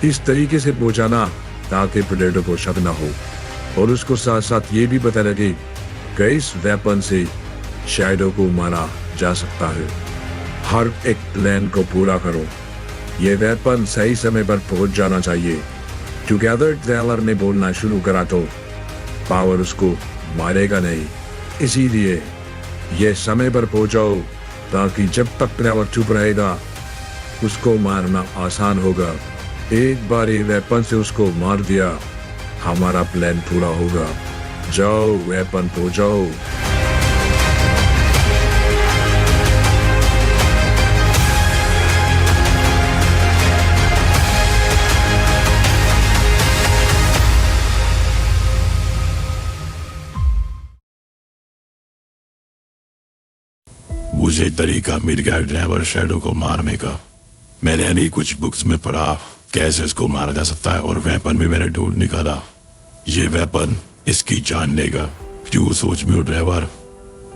इस तरीके से पहुंचाना ताकि प्रेडेटर को शक ना हो और उसको साथ साथ ये भी पता लगे कि इस वेपन से शैडो को मारा जा सकता है। हर एक प्लान को पूरा करो। ये वेपन सही समय पर पहुंच जाना चाहिए, क्योंकि अगर ट्रेलर ने बोलना शुरू करा तो पावर उसको मारेगा नहीं। इसीलिए ये समय पर पहुंचाओ ताकि जब तक ट्रेलर चुप रहेगा उसको मारना आसान होगा। एक बार ये वेपन से उसको मार दिया, हमारा प्लान पूरा होगा। जाओ वेपन पहुंचाओ। मुझे तरीका मिल गया ड्राइवर शैडो को मारने का। मैंने अभी कुछ बुक्स में पढ़ा कैसे इसको मारा जा सकता है और वेपन भी मैंने ढूंढ निकाला। ये वेपन इसकी जान लेगा। क्यों सोच में ड्राइवर,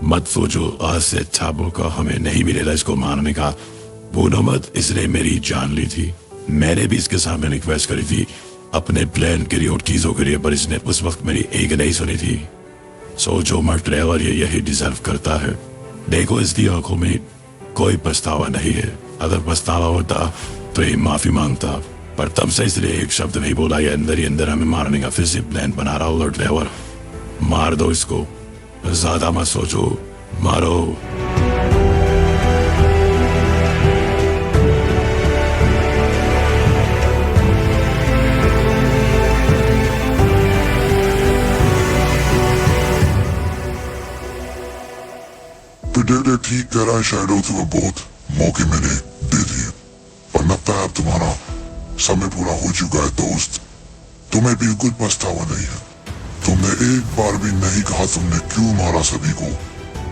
मत सोचो आज से अच्छा मौका हमें नहीं मिलेगा इसको मारने का। बोलो मत, इसने मेरी जान ली थी। मैंने भी इसके सामने रिक्वेस्ट करी थी अपने प्लान के लिए और चीजों के लिए, पर इसने उस वक्त मेरी एक नहीं सुनी थी। सोचो मत ड्राइवर, ये यही डिजर्व करता है। देखो इसकी आंखों में कोई पछतावा नहीं है। अगर पछतावा होता तो ये माफी मांगता, पर तब से इसलिए एक शब्द नहीं बोला। ये अंदर ही अंदर हमें मारने का फिर से प्लान बना रहा होगा। ड्राइवर मार दो इसको, ज्यादा मत सोचो, मारो। प्रेडेटर ठीक कह रहा है शैडो, तुम्हें बहुत मौके मैंने दे दिए, पर लगता है अब तुम्हारा समय पूरा हो चुका है दोस्त। तुम्हें बिल्कुल पछतावा नहीं है। तुमने एक बार भी नहीं कहा तुमने क्यों मारा सभी को,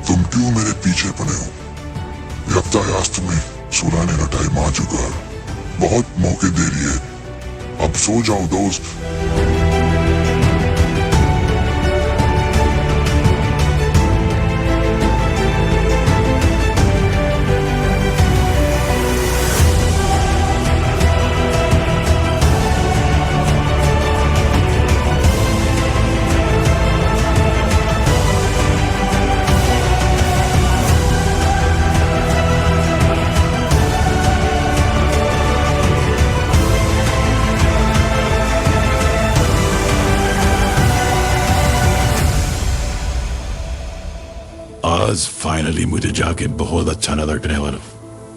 तुम क्यों मेरे पीछे पड़े हो। लगता है आज तुम्हें सुनाने का टाइम आ चुका है। बहुत मौके दे लिए, अब सो जाओ दोस्त। आज फाइनली मुझे जाके बहुत अच्छा लगा ड्राइवर।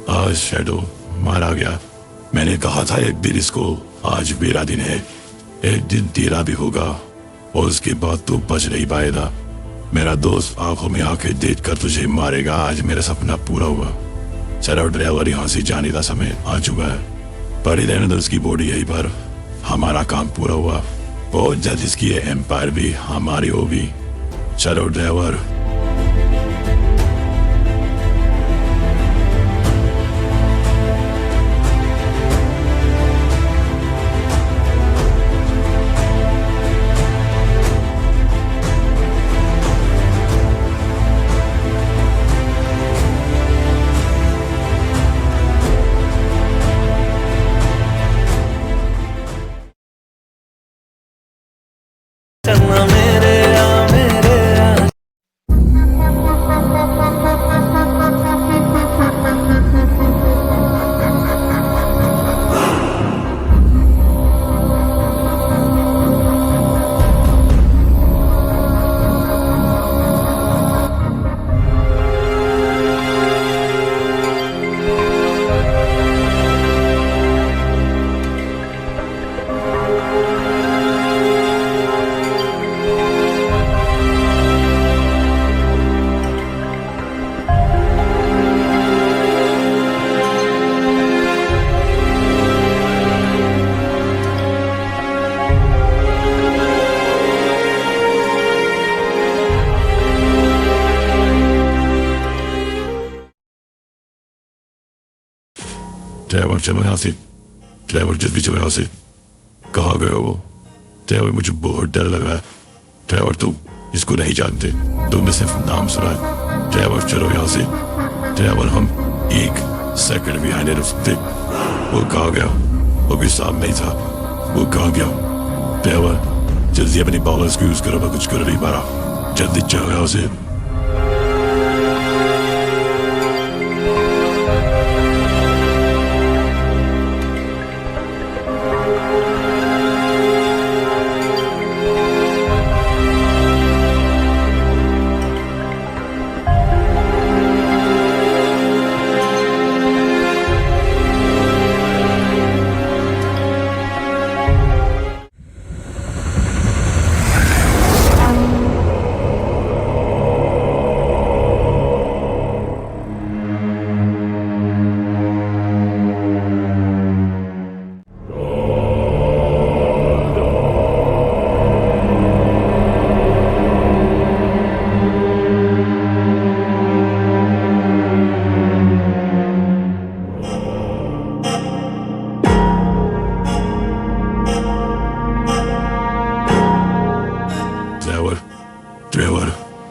आज शैडो मारा गया। मैंने कहा था एक दिन इसको, आज मेरा दिन है, एक दिन तेरा भी होगा और उसके बाद तू बच नहीं पाएगा। मेरा दोस्त आंखों में आंखें देख कर तुझे मारेगा। आज मेरा सपना पूरा हुआ। चलो ड्राइवर, यहाँ से जाने का समय आ चुका है। पड़ी रहने दो इसकी बॉडी यहीं पर, हमारा काम पूरा हुआ। बहुत जल्द इसकी एम्पायर भी हमारी होगी। चलो ड्राइवर। ड्राइवर चलो यहाँ से, ड्राइवर जल्दी चलो यहाँ से। कहाँ गए हो वो? ड्राइवर मुझे बहुत डर लग रहा है। ड्राइवर तुम इसको नहीं जानते, तुमने सिर्फ नाम सुना है। ड्राइवर चलो यहाँ से। ड्राइवर हम एक सेकंड भी आने रुक सकते। वो कहाँ गया? वो भी सामने ही था, वो कहाँ गया? ड्राइवर जल्दी अपनी पावर्स को यूज करो, मैं कुछ कर नहीं पा रहा। जल्दी चलो यहाँ से।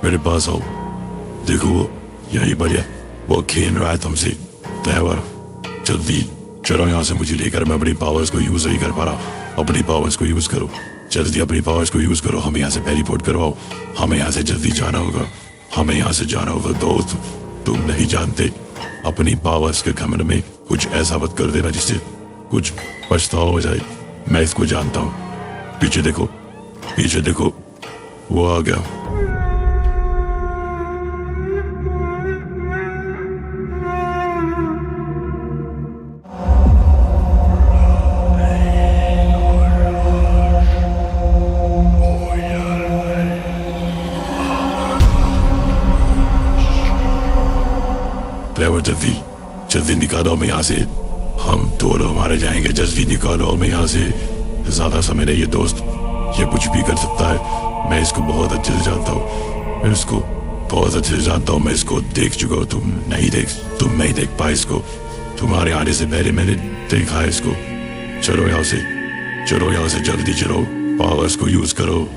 मेरे पास आओ। देखो वो यही बढ़िया, वो खेल रहा है तुमसे। ड्राइवर जल्दी चलो यहाँ से, मुझे लेकर, मैं अपनी पावर्स को यूज नहीं कर पा रहा। अपनी पावर्स को यूज करो, जल्दी अपनी पावर्स को यूज करो। हमें यहाँ से पेलीपोर्ट करवाओ, हमें यहाँ से जल्दी जाना होगा, हमें यहाँ से जाना होगा। दोस्त तुम नहीं जानते, अपनी पावर्स के घमंड में कुछ ऐसा मत कर देना जिससे कुछ पछतावा हो जाए। मैं इसको जानता हूँ। पीछे देखो, पीछे देखो, वो आ गया। ड्राइवर जल्दी जल्दी निकालो हमें यहाँ से, हम दोनों मारे जाएंगे। जल्दी निकालो हमें यहाँ से, ज्यादा समय नहीं है दोस्त, ये कुछ भी कर सकता है। मैं इसको बहुत अच्छे से जानता हूँ, मैं इसको बहुत अच्छे से जानता हूँ। मैं इसको देख चुका हूँ, तुम नहीं देख पाए इसको। तुम्हारे आने से पहले मैंने देखा है इसको। चलो यहाँ से, चलो यहाँ से, जल्दी चलो, पावर्स को यूज करो।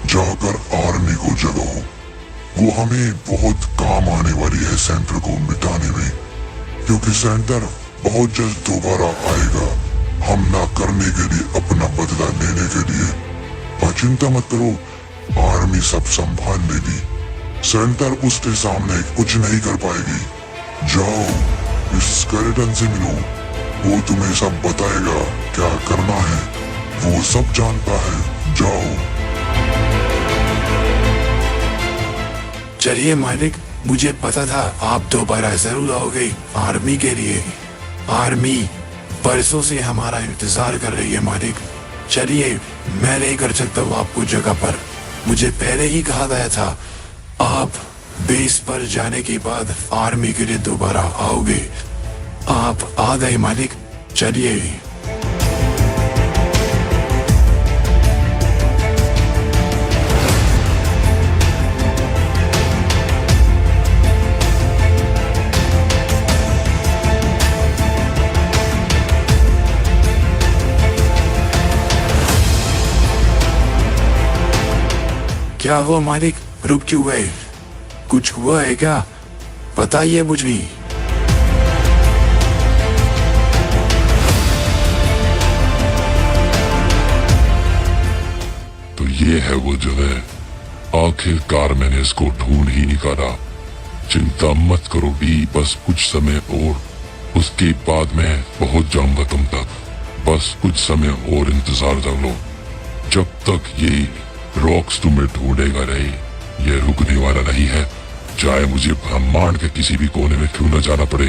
जाकर आर्मी को जगाओ, वो हमें बहुत काम आने वाली है सेंटर को मिटाने में, क्योंकि सेंटर बहुत जल्द दोबारा आएगा हमला करने के लिए, अपना बदला लेने के लिए। और चिंता मत करो, आर्मी सब संभाल लेगी, सेंटर उसके सामने कुछ नहीं कर पाएगी। जाओ इस स्केलेटन से मिलो, वो तुम्हें सब बताएगा क्या करना है, वो सब जानता है। जाओ। चलिए मालिक, मुझे पता था आप दोबारा जरूर आओगे आर्मी के लिए। आर्मी बरसों से हमारा इंतजार कर रही है मालिक। चलिए, मैं नहीं कर सकता हूँ आपको जगह पर, मुझे पहले ही कहा गया था आप बेस पर जाने के बाद आर्मी के लिए दोबारा आओगे। आप आ गए मालिक, चलिए। क्या हुआ मालिक, रुक क्यों गए? कुछ हुआ है क्या? बताइए मुझे। तो ये है वो जगह, आखिरकार मैंने इसको ढूंढ ही निकाला। चिंता मत करो भी, बस कुछ समय और, उसके बाद मैं पहुंच जाऊंगा तुम तक। बस कुछ समय और इंतजार कर लो, जब तक ये रॉक्स तुम्हें ढूंढेगा नहीं, ये रुकने वाला नहीं है। चाहे मुझे ब्रह्मांड के किसी भी कोने में क्यों न जाना पड़े,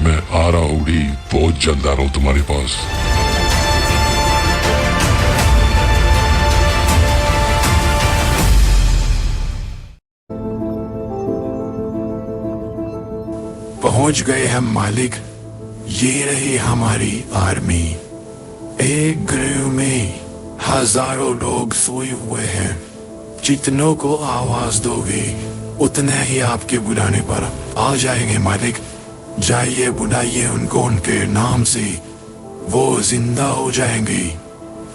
मैं आ रहा हूँ, बहुत जल्द आ रहा हूँ तुम्हारे पास। पहुंच गए हम मालिक, ये रही हमारी आर्मी। एक गृह में हजारों लोग सोए हुए हैं। जितनों को आवाज दोगे उतने ही आपके बुलाने पर आ जाएंगे मालिक। जाइए बुलाइए उनको उनके नाम से, वो जिंदा हो जाएंगे।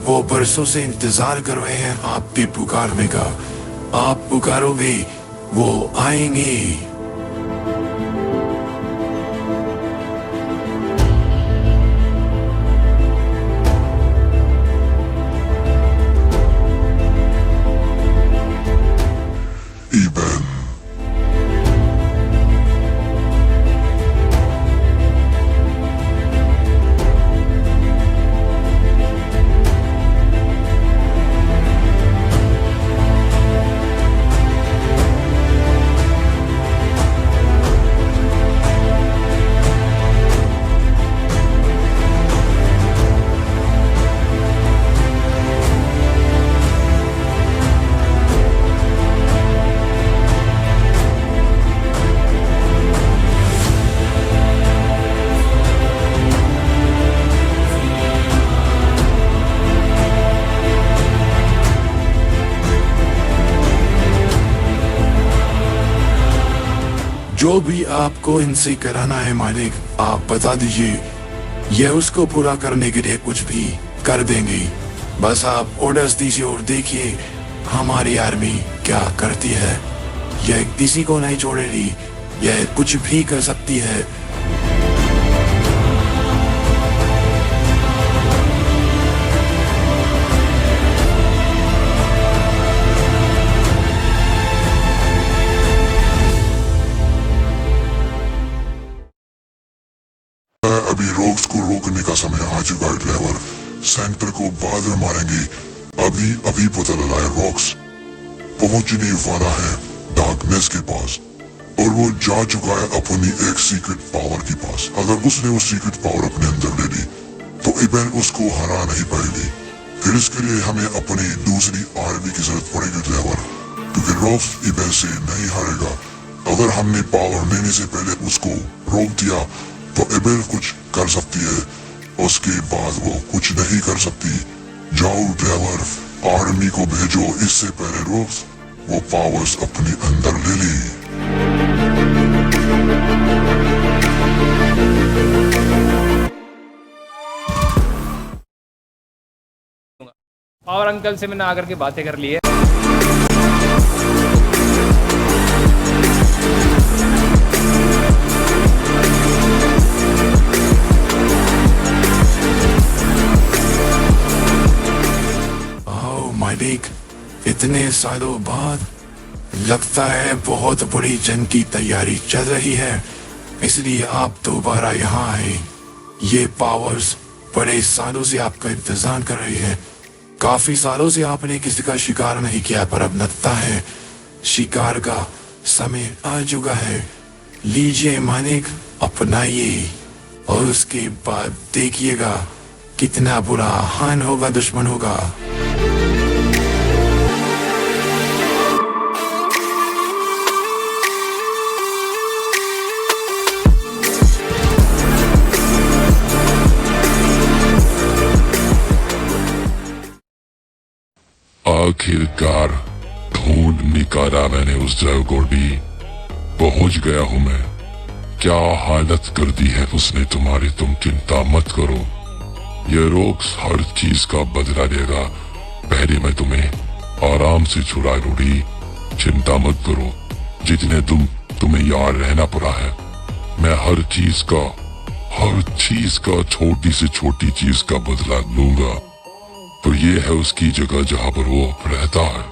वो बरसों से इंतजार कर रहे हैं आपके पुकारने का। आप पुकारोगे वो आएंगे। इबन, जो भी आपको इनसे कराना है मालिक, आप बता दीजिए। यह उसको पूरा करने के लिए कुछ भी कर देंगे। बस आप ऑर्डर्स दीजिए और देखिए हमारी आर्मी क्या करती है। यह किसी को नहीं छोड़ेगी, यह कुछ भी कर सकती है। अभी रोक्स को रोकने का समय आ चुका है ड्राइवर। सेंटर को बाद में मारेंगे। अभी पता लगा है रॉक्स पहुंचने वाला है डार्कनेस के पास, और वो जा चुका है अपनी एक सीक्रेट पावर के पास। अगर उसने वो सीक्रेट पावर अपने अंदर ले ली तो इबन उसको हरा नहीं पाएगी। फिर इसके लिए हमें अपनी दूसरी आर्मी की जरूरत पड़ेगी ड्राइवर, क्योंकि रॉक्स इबन से नहीं हारेगा। अगर हमने पावर लेने से पहले उसको रोक दिया तो इबन कुछ कर सकती है, उसके बाद वो कुछ नहीं कर सकती। जाओ ड्राइवर, आर्मी को भेजो, इससे पहले रोक्स वो पावर्स अपने अंदर ले ली। पावर अंकल से मैंने आकर के बातें कर ली है। मालिक, इतने सालों बाद लगता है बहुत बड़ी जंग की तैयारी चल रही है, इसलिए आप दोबारा यहाँ आए। ये पावर्स बड़े सालों से आपका इंतजार कर रही है। काफी सालों से आपने किसी का शिकार नहीं किया, पर अब लगता है शिकार का समय आ चुका है। लीजिए मालिक, अपनाइए, और उसके बाद देखिएगा कितना बुरा हान होगा दुश्मनों का। आखिरकार ढूंढ निकाला मैंने उस ड्राइव को भी। पहुंच गया हूं मैं। क्या हालत कर दी है उसने तुम्हारी, तुम चिंता मत करो। ये रोक्स हर चीज का बदला लेगा। पहले मैं तुम्हें आराम से छुड़ा लूंगी, चिंता मत करो। जितने तुम्हें याद रहना पड़ा है, मैं हर चीज का छोटी से छोटी चीज का बदला लूंगा। तो ये है उसकी जगह जहाँ पर वो रहता है।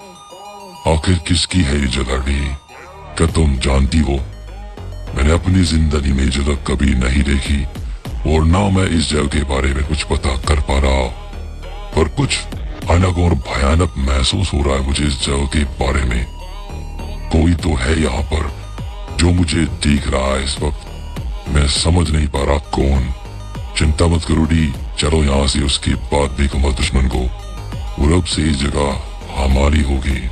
आखिर किसकी है ये जगह भी? क्या तुम जानती हो? मैंने अपनी जिंदगी में जगह कभी नहीं देखी, और ना मैं इस जगह के बारे में कुछ पता कर पा रहा, पर कुछ अलग और भयानक महसूस हो रहा है मुझे इस जगह के बारे में। कोई तो है यहाँ पर जो मुझे देख रहा है इस वक्त, मैं समझ नहीं पा रहा कौन। चिंता मत करो डी, चलो यहाँ से, उसके बाद देखूंगा दुश्मन को, और अब से इस जगह हमारी होगी।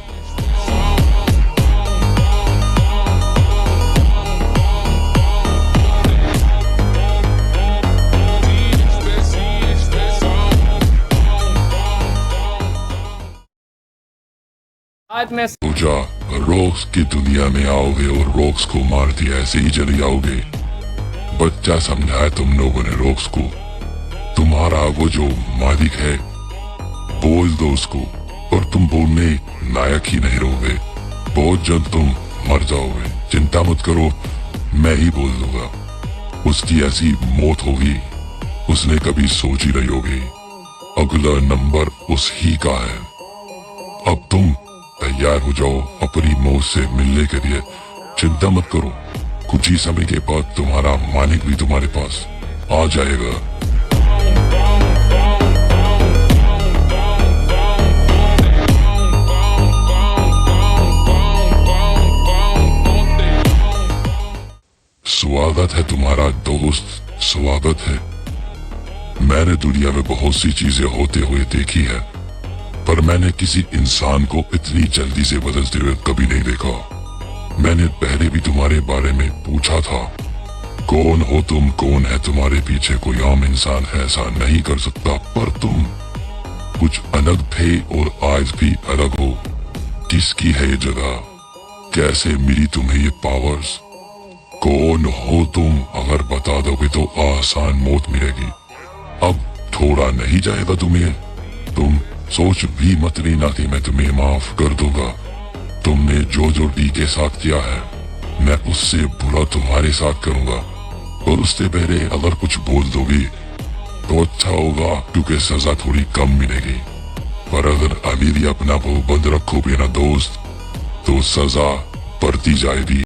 आज मैं पूजा रॉक्स की दुनिया में आओगे और रॉक्स को मारती ऐसे ही चले जाओगे। बच्चा समझाया तुम लोगों ने रॉक्स को, तुम्हारा वो जो मालिक है बोल दो उसको, और तुम बोलने लायक ही नहीं रहोगे। बहुत जल्द तुम मर जाओगे, चिंता मत करो, मैं ही बोल दूंगा। उसकी ऐसी मौत होगी उसने कभी सोची नहीं होगी। अगला नंबर उस ही का है। अब तुम तैयार हो जाओ अपनी मौत से मिलने के लिए। चिंता मत करो, कुछ ही समय के बाद तुम्हारा मालिक भी तुम्हारे पास आ जाएगा। स्वागत है तुम्हारा दोस्त, स्वागत है। मैंने दुनिया में बहुत सी चीजें होते हुए देखी है, पर मैंने किसी इंसान को इतनी जल्दी से बदलते हुए कभी नहीं देखा। मैंने पहले भी तुम्हारे बारे में पूछा था, कौन हो तुम, कौन है तुम्हारे पीछे। कोई आम इंसान ऐसा नहीं कर सकता, पर तुम कुछ अलग थे और आज भी अलग हो। किसकी है ये जगह, कैसे मिली तुम्हें ये पावर्स, कौन हो तुम? अगर बता दोगे तो आसान मौत मिलेगी। अब थोड़ा नहीं जाएगा तुम्हें, तुम सोच भी मत लेना कि मैं तुम्हें माफ कर दूंगा। तुमने जो जो डी के साथ किया है, मैं उससे बुरा तुम्हारे साथ करूंगा। और उससे पहले अगर कुछ बोल दोगी तो अच्छा होगा, क्योंकि सजा थोड़ी कम मिलेगी। पर अगर अभी भी अपना वो बंद रखोगे ना दोस्त, तो सजा बढ़ती जाएगी।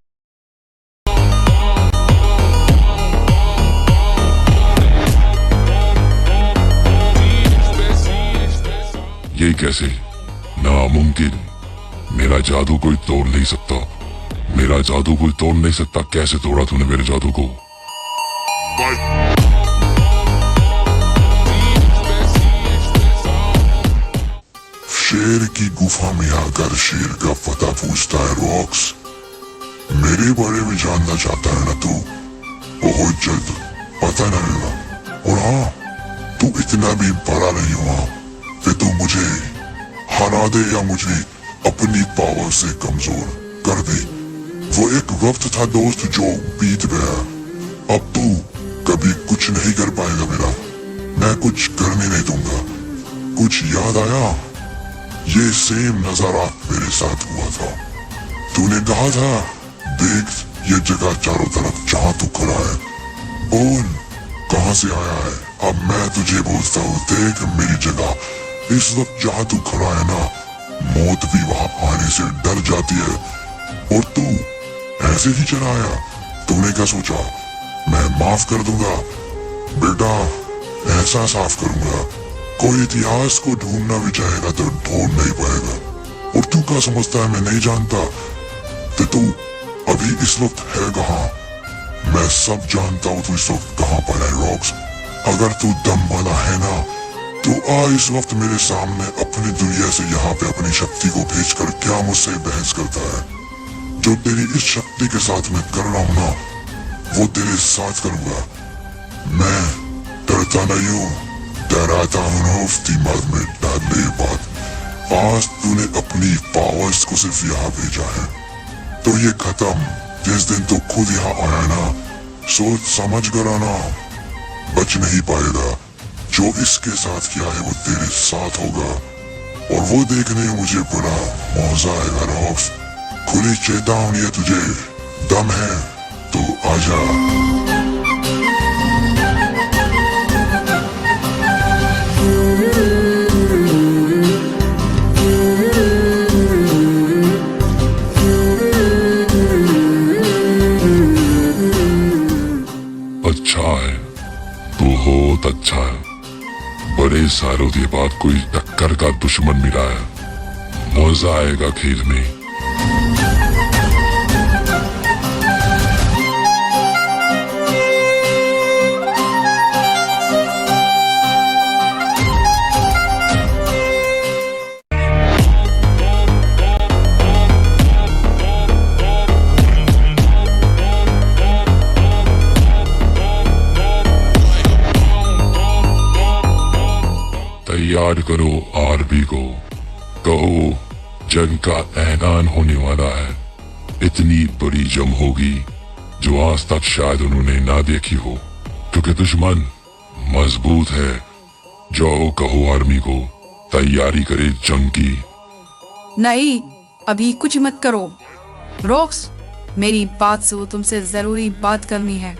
ये कैसे? नामुमकिन, मेरा जादू कोई तोड़ नहीं सकता, मेरा जादू कोई तोड़ नहीं सकता। कैसे तोड़ा तूने मेरे जादू को? शेर की गुफा में आकर शेर का पता पूछता है रॉक्स। मेरे बारे में जानना चाहता है ना तू? बहुत जल्द पता लगेगा। और हाँ, तू इतना भी बड़ा नहीं हुआ कि तू मुझे हरा दे या मुझे अपनी पावर से कमजोर कर दे। वो एक वक्त था दोस्त जो बीत गया। अब तू कभी कुछ नहीं कर पाएगा मेरा, मैं कुछ करने नहीं दूंगा। कुछ याद आया? ये सेम नजारा मेरे साथ हुआ था। तूने कहा था, देख ये जगह चारों तरफ जहाँ तू खड़ा है, कौन कहाँ से आया है? अब मैं तुझे बोलता हूँ, देख मेरी जगह, इस वक्त जहाँ तू खड़ा है ना, मौत भी वहां आने से डर जाती है। और तू ऐसे ही चला आया। तूने क्या सोचा मैं माफ कर दूंगा? बेटा, ऐसा साफ करूंगा, कोई इतिहास को ढूंढना भी चाहेगा तो ढूंढ नहीं पाएगा। और तू क्या समझता है मैं नहीं जानता? तो तू अभी इस वक्त है कहाँ? मैं सब जानता हूँ तू इस वक्त कहाँ पर है रॉक्स। अगर तू दम वाला है ना, तो आ इस वक्त मेरे सामने अपनी दुनिया से यहाँ पे अपनी शक्ति को भेजकर क्या मुझसे बहस करता है? जो तेरी इस शक्ति के साथ मैं कर रहा हूँ ना, वो तेरे साथ करूंगा। मैं डरता नहीं हूँ, डराता हूँ। दिमाग में डाल ले बात। आज तूने अपनी पावर्स को सिर्फ यहाँ भेजा है, तो ये खत्म। जिस दिन तो खुद यहाँ आया ना, सोच समझ कर आना, बच नहीं पाएगा। जो इसके साथ किया है वो तेरे साथ होगा, और वो देखने में मुझे बड़ा मजा आएगा रॉक्स। खुली चेतावनी है तुझे, दम है तो आजा। अच्छा है, बहुत अच्छा है। बड़े सालों के बाद कोई टक्कर का दुश्मन मिला है, मजा आएगा खेलने। तैयार करो आरबी को, कहो जंग का ऐलान होने वाला है। इतनी बड़ी जंग होगी जो आज तक शायद उन्होंने ना देखी हो, क्योंकि दुश्मन मजबूत है। जाओ कहो आर्मी को तैयारी करे जंग की। नहीं, अभी कुछ मत करो। रॉक्स, मेरी बात सुनो, तुमसे जरूरी बात करनी है।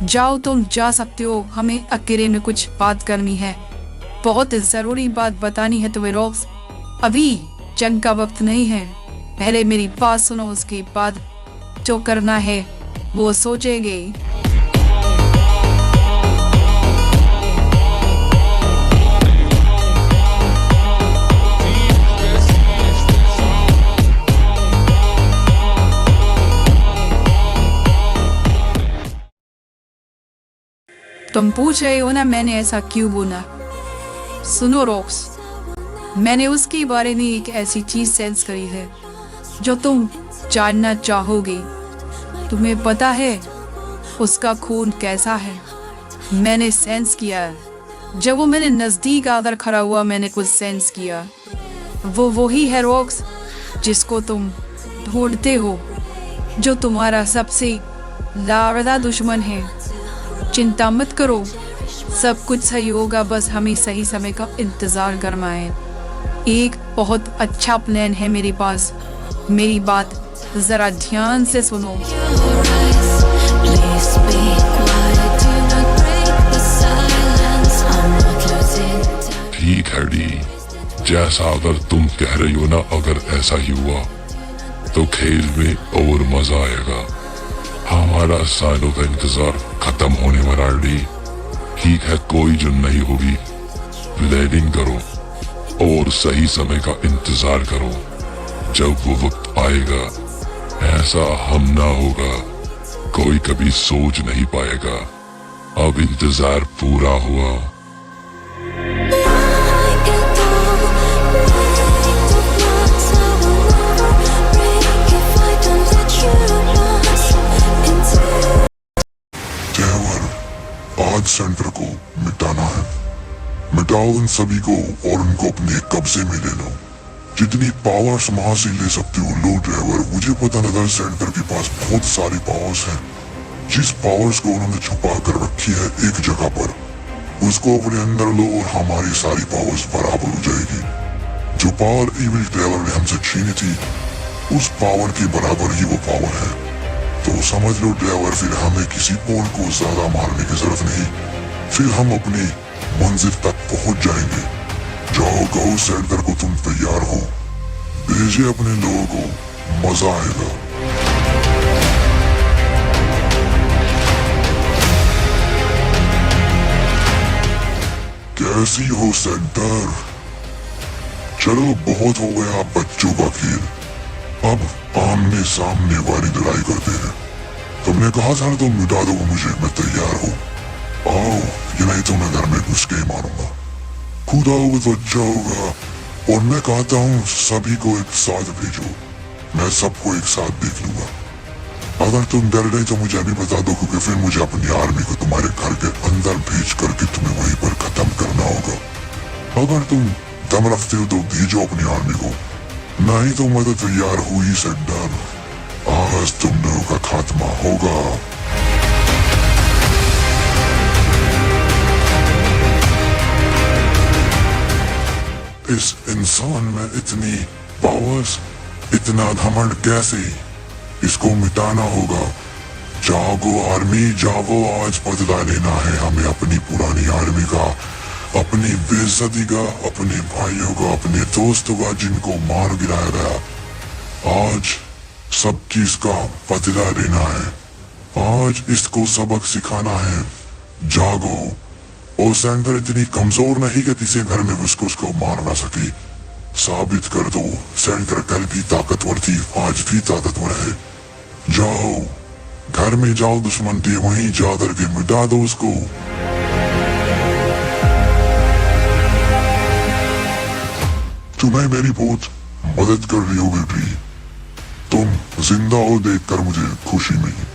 जाओ, तुम जा सकते हो, हमें अकेले में कुछ बात करनी है। बहुत जरूरी बात बतानी है तुम्हें रॉक्स। अभी जंग का वक्त नहीं है, पहले मेरी बात सुनो, उसके बाद जो करना है वो सोचेंगे। तुम पूछ रहे हो ना मैंने ऐसा क्यों बोला। सुनो रॉक्स, मैंने उसके बारे में एक ऐसी चीज सेंस करी है जो तुम जानना चाहोगे। तुम्हें पता है उसका खून कैसा है? मैंने सेंस किया है। जब वो मेरे नजदीक आकर खड़ा हुआ, मैंने कुछ सेंस किया। वो वही है रॉक्स जिसको तुम ढूंढते हो, जो तुम्हारा सबसे लाडला दुश्मन है। चिंता मत करो, सब कुछ सही होगा, बस हमें सही समय का इंतजार करना है। एक बहुत अच्छा प्लान है मेरे पास, मेरी बात जरा ध्यान से सुनो। Please be quiet, do not break the silence. I'm not losing time. ठीक है डी, जैसा अगर तुम कह रही हो ना, अगर ऐसा ही हुआ तो खेल में और मजा आएगा। हमारा सालों का इंतजार खत्म होने वाला डी। ठीक है, कोई जंग नहीं होगी। प्लानिंग करो और सही समय का इंतजार करो। जब वो वक्त आएगा, ऐसा हम ना होगा, कोई कभी सोच नहीं पाएगा। अब इंतजार पूरा हुआ। आज सेंटर को मिटाना है। मिटाओ इन सभी को और उनको अपने कब्जे में ले लो। जितनी पावर्स वहां से ले सकते हो लो ड्राइवर। मुझे पता लगा सेंटर के पास बहुत सारी पावर्स हैं। जिस पावर्स को उन्होंने छुपा कर रखी है एक जगह पर, उसको अपने अंदर लो और हमारी सारी पावर्स बराबर हो जाएगी। जो पावर इविल ड्राइवर ने हमसे छीनी थी, उस पावर के बराबर ही वो पावर है। तो समझ लो ड्राइवर, फिर हमें किसी पोल को ज्यादा मारने की जरूरत नहीं। फिर हम अपनी मंजिल तक पहुंच जाएंगे। जाओ कहो सेंटर को तुम तैयार हो, भेजे अपने लोगों को, मजा आएगा। कैसी हो सेंटर? चलो बहुत हो गया बच्चों का खेल, अब आमने सामने वाली लड़ाई करते हैं। तुमने कहा था ना तुम मिटा दो मुझे, मैं तैयार हूँ। आओ, ये नहीं तो मैं घर में घुस के ही मारूंगा। खुदा होगा तो अच्छा होगा। और मैं कहता हूँ सभी को एक साथ भेजो, मैं सबको एक साथ देख लूंगा। अगर तुम डर गए तो मुझे अभी बता दो, क्योंकि फिर मुझे अपनी आर्मी को तुम्हारे घर के अंदर भेज करके तुम्हें वहीं पर खत्म करना होगा। अगर तुम दम रखते हो तो भेजो अपनी आर्मी को, नहीं तो मैं तो तैयार हुई सेंटर। आज तुम लोगों का खात्मा होगा। इस इंसान में इतनी पावर्स, इतना घमंड कैसे? इसको मिटाना होगा। जागो आर्मी जागो, आज बदला लेना है हमें अपनी पुरानी आर्मी का, अपनी बेइज्जती का, अपने भाइयों का, अपने दोस्तों का जिनको मार गिराया गया। आज सब चीज का बदला लेना है। आज इसको सबक सिखाना है। जागो। और सेंटर इतनी कमजोर नहीं कि किसी घर में घुस उसको मार ना सके। साबित कर दो सेंटर कल भी ताकतवर थी, आज भी ताकतवर है। जाओ घर में जाओ, दुश्मन थे वहीं जा करके मिटा दो उसको। तुम्हें मेरी बहुत मदद कर रही हो बेटी, तुम जिंदा हो देखकर मुझे खुशी मिली।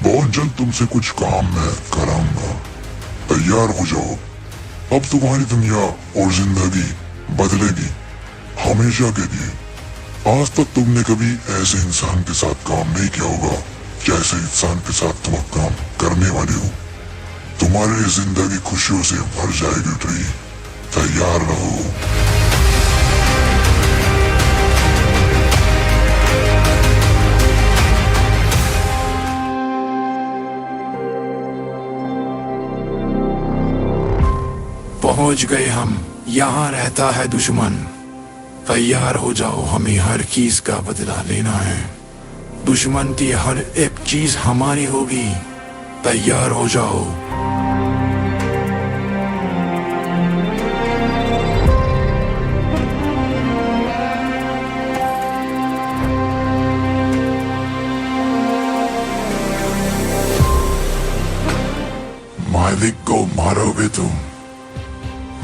बहुत जल्द तुमसे कुछ काम मैं कराऊंगा, तैयार हो जाओ। अब तुम्हारी दुनिया और जिंदगी बदलेगी हमेशा के लिए। आज तक तुमने कभी ऐसे इंसान के साथ काम नहीं किया होगा जैसे इंसान के साथ तुम काम करने वाले हो। तुम्हारी जिंदगी खुशियों से भर जाएगी ट्री, तैयार रहो। पहुंच गए हम, यहाँ रहता है दुश्मन। तैयार हो जाओ, हमें हर चीज का बदला लेना है। दुश्मन की हर एक चीज हमारी होगी, तैयार हो जाओ। मालिक को मारोगे तुम?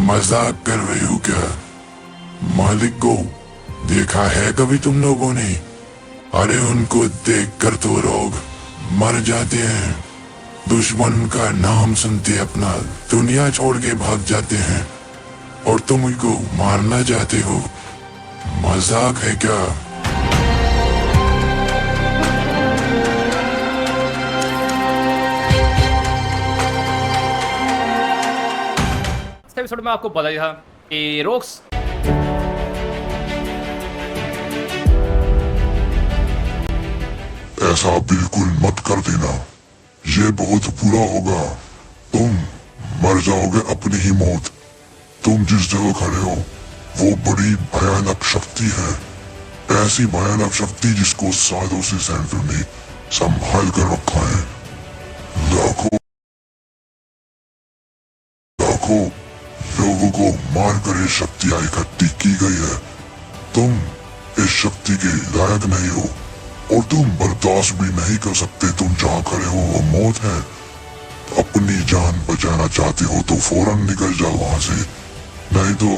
मजाक कर रहे हो क्या? मालिक को देखा है कभी तुम लोगों ने? अरे उनको देखकर तो लोग मर जाते हैं। दुश्मन का नाम सुनते अपना दुनिया छोड़ के भाग जाते हैं, और तुम उनको मारना चाहते हो? मजाक है क्या? एपिसोड में आपको बता दिया था कि रोक्स ऐसा बिल्कुल मत कर देना, ये बहुत बुरा होगा। तुम मर जाओगे अपनी ही मौत। तुम जिस जगह खड़े हो वो बड़ी भयानक शक्ति है, ऐसी भयानक शक्ति जिसको सालों से सेंटर ने संभाल कर रखा है। लाखों लाखों लोगों को मारकर ये शक्तियां इकट्ठी की गई है। तुम इस शक्ति के लायक नहीं हो, और तुम बर्दाश्त भी नहीं कर सकते। तुम जहाँ खड़े हो वो मौत है। अपनी जान बचाना चाहते हो तो फौरन निकल जाओ वहां से, नहीं तो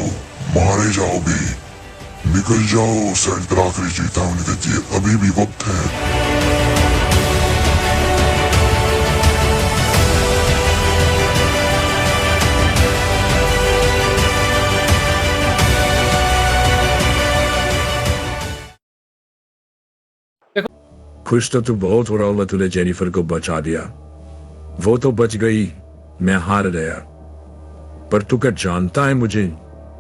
मारे जाओगे। निकल जाओ, सेंटर आखिरी चेतावनी देती है, अभी भी वक्त है। खुश तो तू बहुत हो रहा होगा, तूने जेनिफर को बचा दिया। वो तो बच गई, मैं हार गया। पर तू क्या जानता है मुझे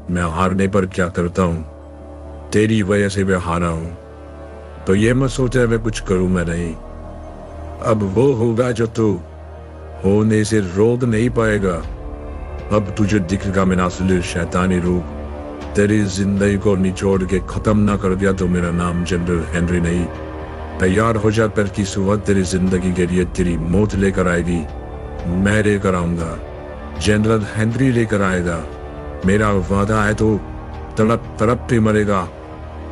मैं हारने पर क्या करता हूं? तेरी वजह से मैं हारा हूं, तो ये मत सोचा मैं कुछ करूं मैं नहीं। अब वो होगा जो तू होने से रोक नहीं पाएगा। अब तुझे दिखेगा मेरा असली शैतानी रूप। तेरी जिंदगी को निचोड़ के खत्म ना कर दिया तो मेरा नाम जनरल हेनरी नहीं। तैयार हो जा, कर की सुबह तेरी जिंदगी के लिए तेरी मौत लेकर आएगी। मैं लेकर आऊंगा, जनरल हेनरी लेकर आएगा। मेरा वादा है तो तड़प तड़प पे मरेगा।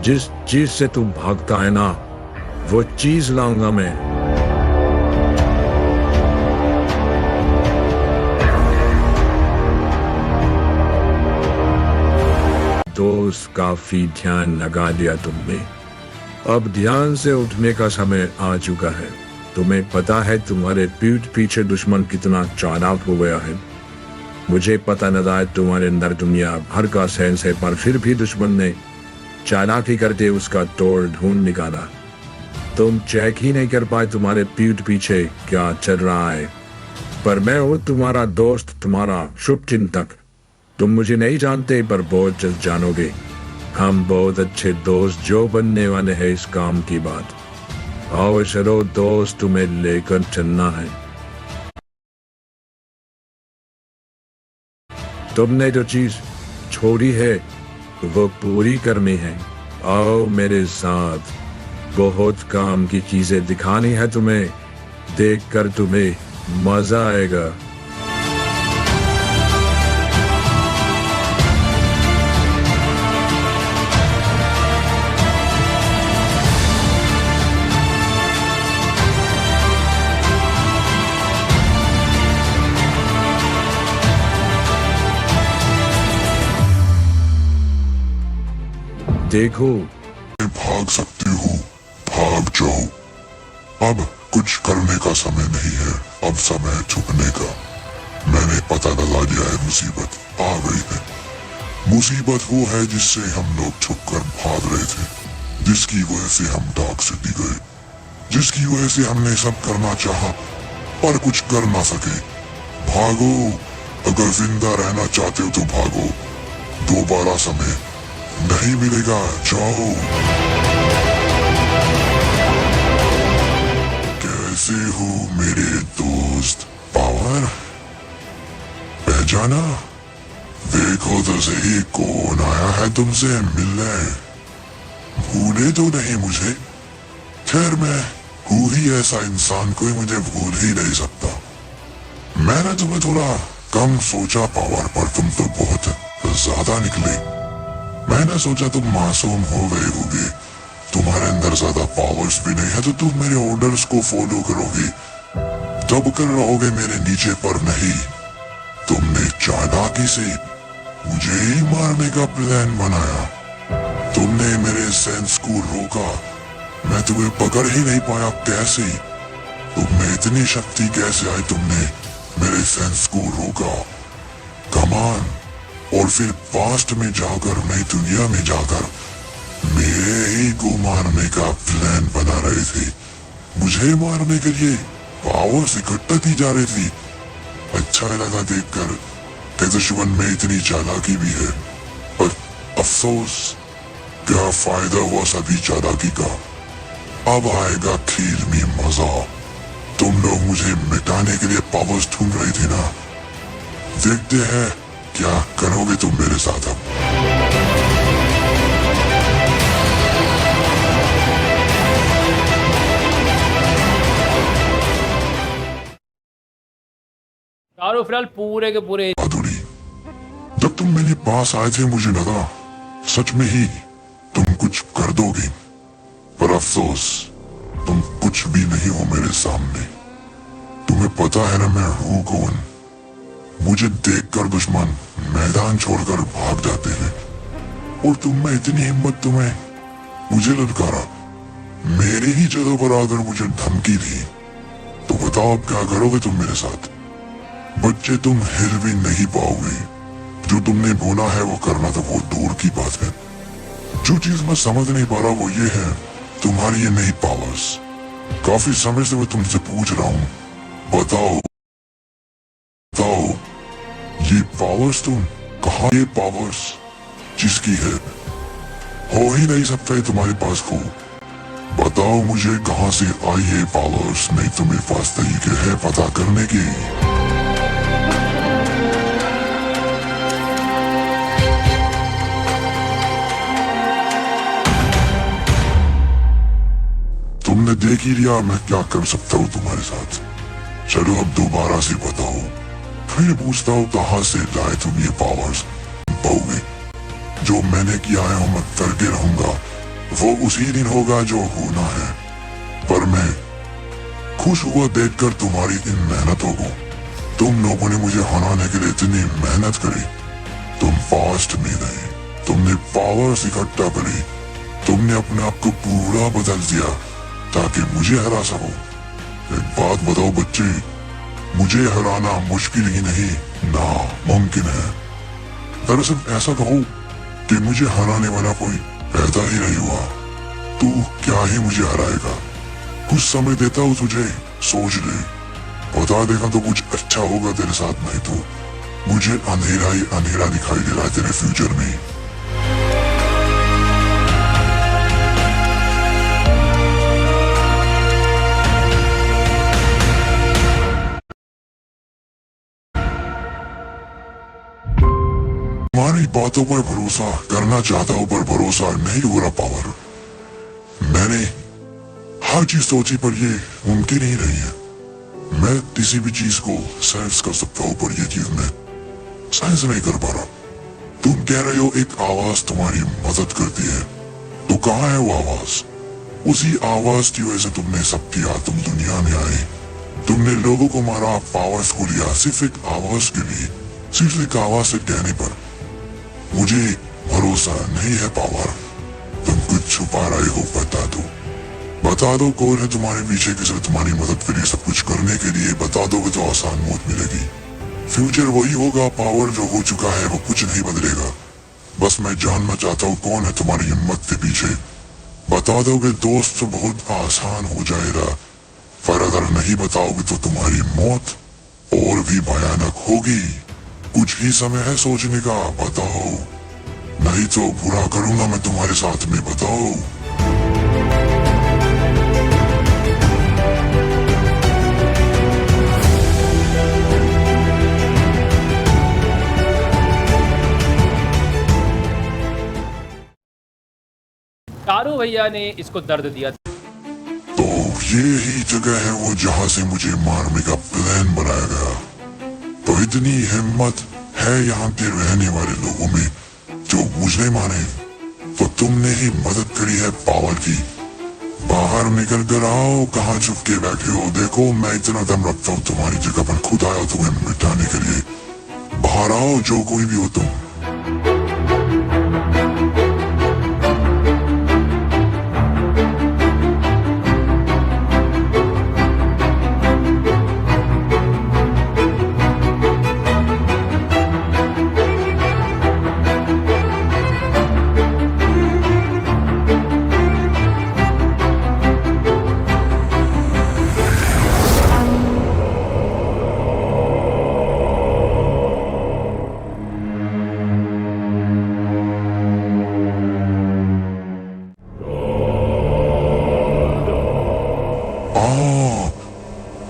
जिस चीज से तू भागता है ना, वो चीज लाऊंगा मैं। दोस्त, काफी ध्यान लगा दिया तुमने। अब ध्यान से उठने का समय आ चुका है। तुम्हें पता है तुम्हारे पीठ पीछे दुश्मन कितना चालाक हो गया है। मुझे पता न था तुम्हारे अंदर दुनिया भर का सेंस है, पर फिर भी दुश्मन ने चालाकी करके उसका तोड़ ढूंढ निकाला। तुम चेक ही नहीं कर पाए तुम्हारे पीठ पीछे क्या चल रहा है। पर मैं हूं तुम्हारा दोस्त, तुम्हारा शुभ चिंतक। तुम मुझे नहीं जानते, पर बहुत जल्द जानोगे। हम बहुत अच्छे दोस्त जो बनने वाले हैं इस काम की बात। आओ चलो दोस्त, तुम्हें लेकर चलना है। तुमने जो चीज छोड़ी है वो पूरी करनी है। आओ मेरे साथ, बहुत काम की चीजें दिखानी है तुम्हें। देखकर तुम्हें मजा आएगा। देखो, भाग सकते हो, भाग जाओ। अब कुछ करने का समय नहीं है, अब समय है छुपने का। मैंने पता लगा दिया है, मुसीबत आ गई है। मुसीबत वो है जिससे हम लोग छुपकर भाग रहे थे। जिसकी वजह से हम डार्क सिटी गए, जिसकी वजह से हमने सब करना चाहा पर कुछ कर ना सके। भागो, अगर जिंदा रहना चाहते हो तो भागो, दोबारा समय नहीं मिलेगा, जाओ। कैसे हो मेरे दोस्त पावर, पहचाना? देखो तो सही कौन आया है तुमसे मिलने। भूले तो नहीं मुझे? खैर मैं हूँ ही ऐसा इंसान, कोई मुझे भूल ही नहीं सकता। मैंने तुम्हें थोड़ा कम सोचा पावर, पर तुम तो बहुत ज्यादा निकले। मैंने सोचा तुम मासूम हो गए होगे, तुम्हारे अंदर ज्यादा पावर्स भी नहीं है, तो तुम मेरे ऑर्डर्स को फॉलो करोगे, दब कर रहोगे मेरे नीचे, पर नहीं। तुमने चालाकी से मुझे ही मारने का प्लान बनाया। तुमने मेरे सेंस को रोका, मैं तुम्हें पकड़ ही नहीं पाया। कैसे तुमने इतनी शक्ति कैसे आई? तुमने मेरे सेंस को रोका, कमान, और फिर पास्ट में जाकर, नई दुनिया में जाकर मेरे ही को मारने का प्लान बना रहे थे। मुझे मारने के लिए पावर्स इकट्ठा की जा रही थी। अच्छा लगा देखकर कि दुश्मन में इतनी चालाकी भी है, पर अफसोस, क्या फायदा हुआ सभी चालाकी का। अब आएगा खेल में मजा। तुम लोग मुझे मिटाने के लिए पावर्स ढूंढ रहे थे ना, देखते हैं क्या करोगे तुम मेरे साथ। अब चारों फिलहाल पूरे के पूरे बहादुरी, जब तुम मेरे पास आए थे मुझे लगा सच में ही तुम कुछ कर दोगे, पर अफसोस तुम कुछ भी नहीं हो मेरे सामने। तुम्हें पता है ना मैं हूं कौन। मुझे देखकर दुश्मन मैदान छोड़कर भाग जाते हैं, और तुम में इतनी हिम्मत, तुम्हें मुझे ललकारा, मेरी ही जगह पर आकर मुझे धमकी दी। तो बताओ अब क्या करोगे तुम मेरे साथ? बच्चे तुम हिल भी नहीं पाओगे। जो तुमने बोला है वो करना तो वो दूर की बात है। जो चीज मैं समझ नहीं पा रहा वो ये है, तुम्हारी ये नई पावर्स। काफी समय से मैं तुमसे पूछ रहा हूँ, बताओ बताओ, ये पावर्स तुम कहाँ? ये पावर्स जिसकी है, हो ही नहीं सकता है तुम्हारे पास हो। बताओ मुझे कहाँ से आई है पावर्स? नहीं तो मेरे पास तरीके है पता करने के। तुमने देख ही लिया मैं क्या कर सकता हूँ तुम्हारे साथ। चलो अब दोबारा से बताओ, फिर पूछता हूँ कहाँ से लाए तुम ये पावर्स? पाओगे जो मैंने किया है मैं करके रहूंगा, वो उसी दिन होगा जो होना है। पर मैं खुश हुआ देखकर तुम्हारी इन मेहनतों को। तुम लोगों ने मुझे हराने के लिए इतनी मेहनत करी, तुम फास्ट में गए, तुमने पावर्स इकट्ठा करी, तुमने अपने आप को पूरा बदल दिया ताकि मुझे हरा सको। एक बात बताओ बच्चे, मुझे हराना मुश्किल ही नहीं नामुमकिन है। दरअसल ऐसा कहो कि मुझे हराने वाला कोई पैदा ही नहीं हुआ। तू क्या ही मुझे हराएगा? कुछ समय देता हूँ तुझे, सोच ले, बता देगा तो कुछ अच्छा होगा तेरे साथ, नहीं तो मुझे अंधेरा ही अंधेरा दिखाई दे रहा है तेरे फ्यूचर में। तुम्हारी बातों पर भरोसा करना चाहता हूँ पर भरोसा नहीं हो रहा पावर। मैंने हर चीज सोची पर ये मुमकिन ही नहीं है। मैं किसी भी चीज को सेंस कर सकता हूँ पर ये चीज मैं सेंस नहीं कर पा रहा। तुम कह रहे हो एक आवाज तुम्हारी मदद करती है, तो कहाँ है वो आवाज? उसी आवाज की वजह से तुमने सब किया, तुम दुनिया में आए, तुमने लोगों को मारा, पावर्स को लिया, सिर्फ एक आवाज के लिए, सिर्फ एक आवाज से कहने पर। मुझे भरोसा नहीं है पावर, तुम कुछ छुपा रहे हो, बता दो कौन है तुम्हारे पीछे, किसी तुम्हारी मदद के लिए, सब कुछ करने के लिए। बता दोगे तो आसान मौत मिलेगी। फ्यूचर वही होगा, पावर जो हो चुका है वो कुछ नहीं बदलेगा। बस मैं जानना चाहता हूँ कौन है तुम्हारी हिम्मत के पीछे, बता दोगे दोस्त तो बहुत आसान हो जाएगा, पर अगर नहीं बताओगे तो तुम्हारी मौत और भी भयानक होगी। कुछ ही समय है सोचने का, बताओ, नहीं तो बुरा करूंगा मैं तुम्हारे साथ में, बताओ। कारू भैया ने इसको दर्द दिया। तो ये ही जगह है वो जहाँ से मुझे मारने का प्लान बनाया गया। तो इतनी हिम्मत है यहाँ के रहने वाले लोगों में जो मुझे माने, तो तुमने ही मदद करी है पावर की। बाहर निकल कर आओ, कहाँ छुप के बैठे हो? देखो मैं इतना दम रखता हूँ, तुम्हारी जगह पर खुद आया तुम्हें मिटाने के लिए। बाहर आओ जो कोई भी हो तुम।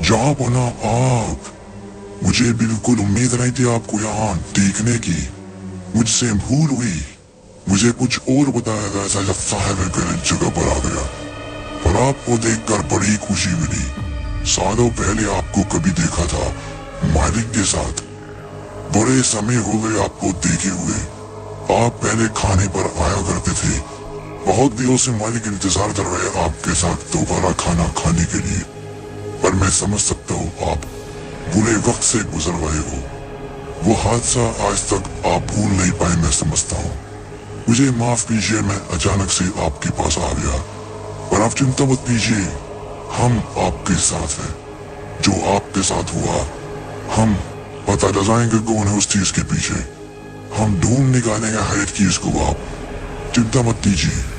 जहाँ बना आप, मुझे बिल्कुल उम्मीद नहीं थी आपको यहाँ देखने की। मुझसे भूल हुई, मुझे कुछ और बताया था, ऐसा लगता है मैं गलत जगह पर आ गया। पर आपको देखकर बड़ी खुशी मिली। सालों पहले आपको कभी देखा था मालिक के साथ, बड़े समय हो गए आपको देखे हुए। आप पहले खाने पर आया करते थे, बहुत दिनों से मालिक इंतजार कर रहे आपके साथ दोबारा खाना खाने के लिए। पर मैं समझ सकता हूँ आप बुरे वक्त से गुजर रहे हो। वो हादसा आज तक आप भूल नहीं पाए, मैं समझता हूँ। मुझे माफ कीजिए, मैं अचानक से आपके पास आ गया, पर आप चिंता मत कीजिए, हम आपके साथ हैं। जो आपके साथ हुआ, हम पता लगाएंगे कौन है उस चीज के पीछे। हम ढूंढ निकालेंगे हर एक चीज को, आप चिंता मत कीजिए।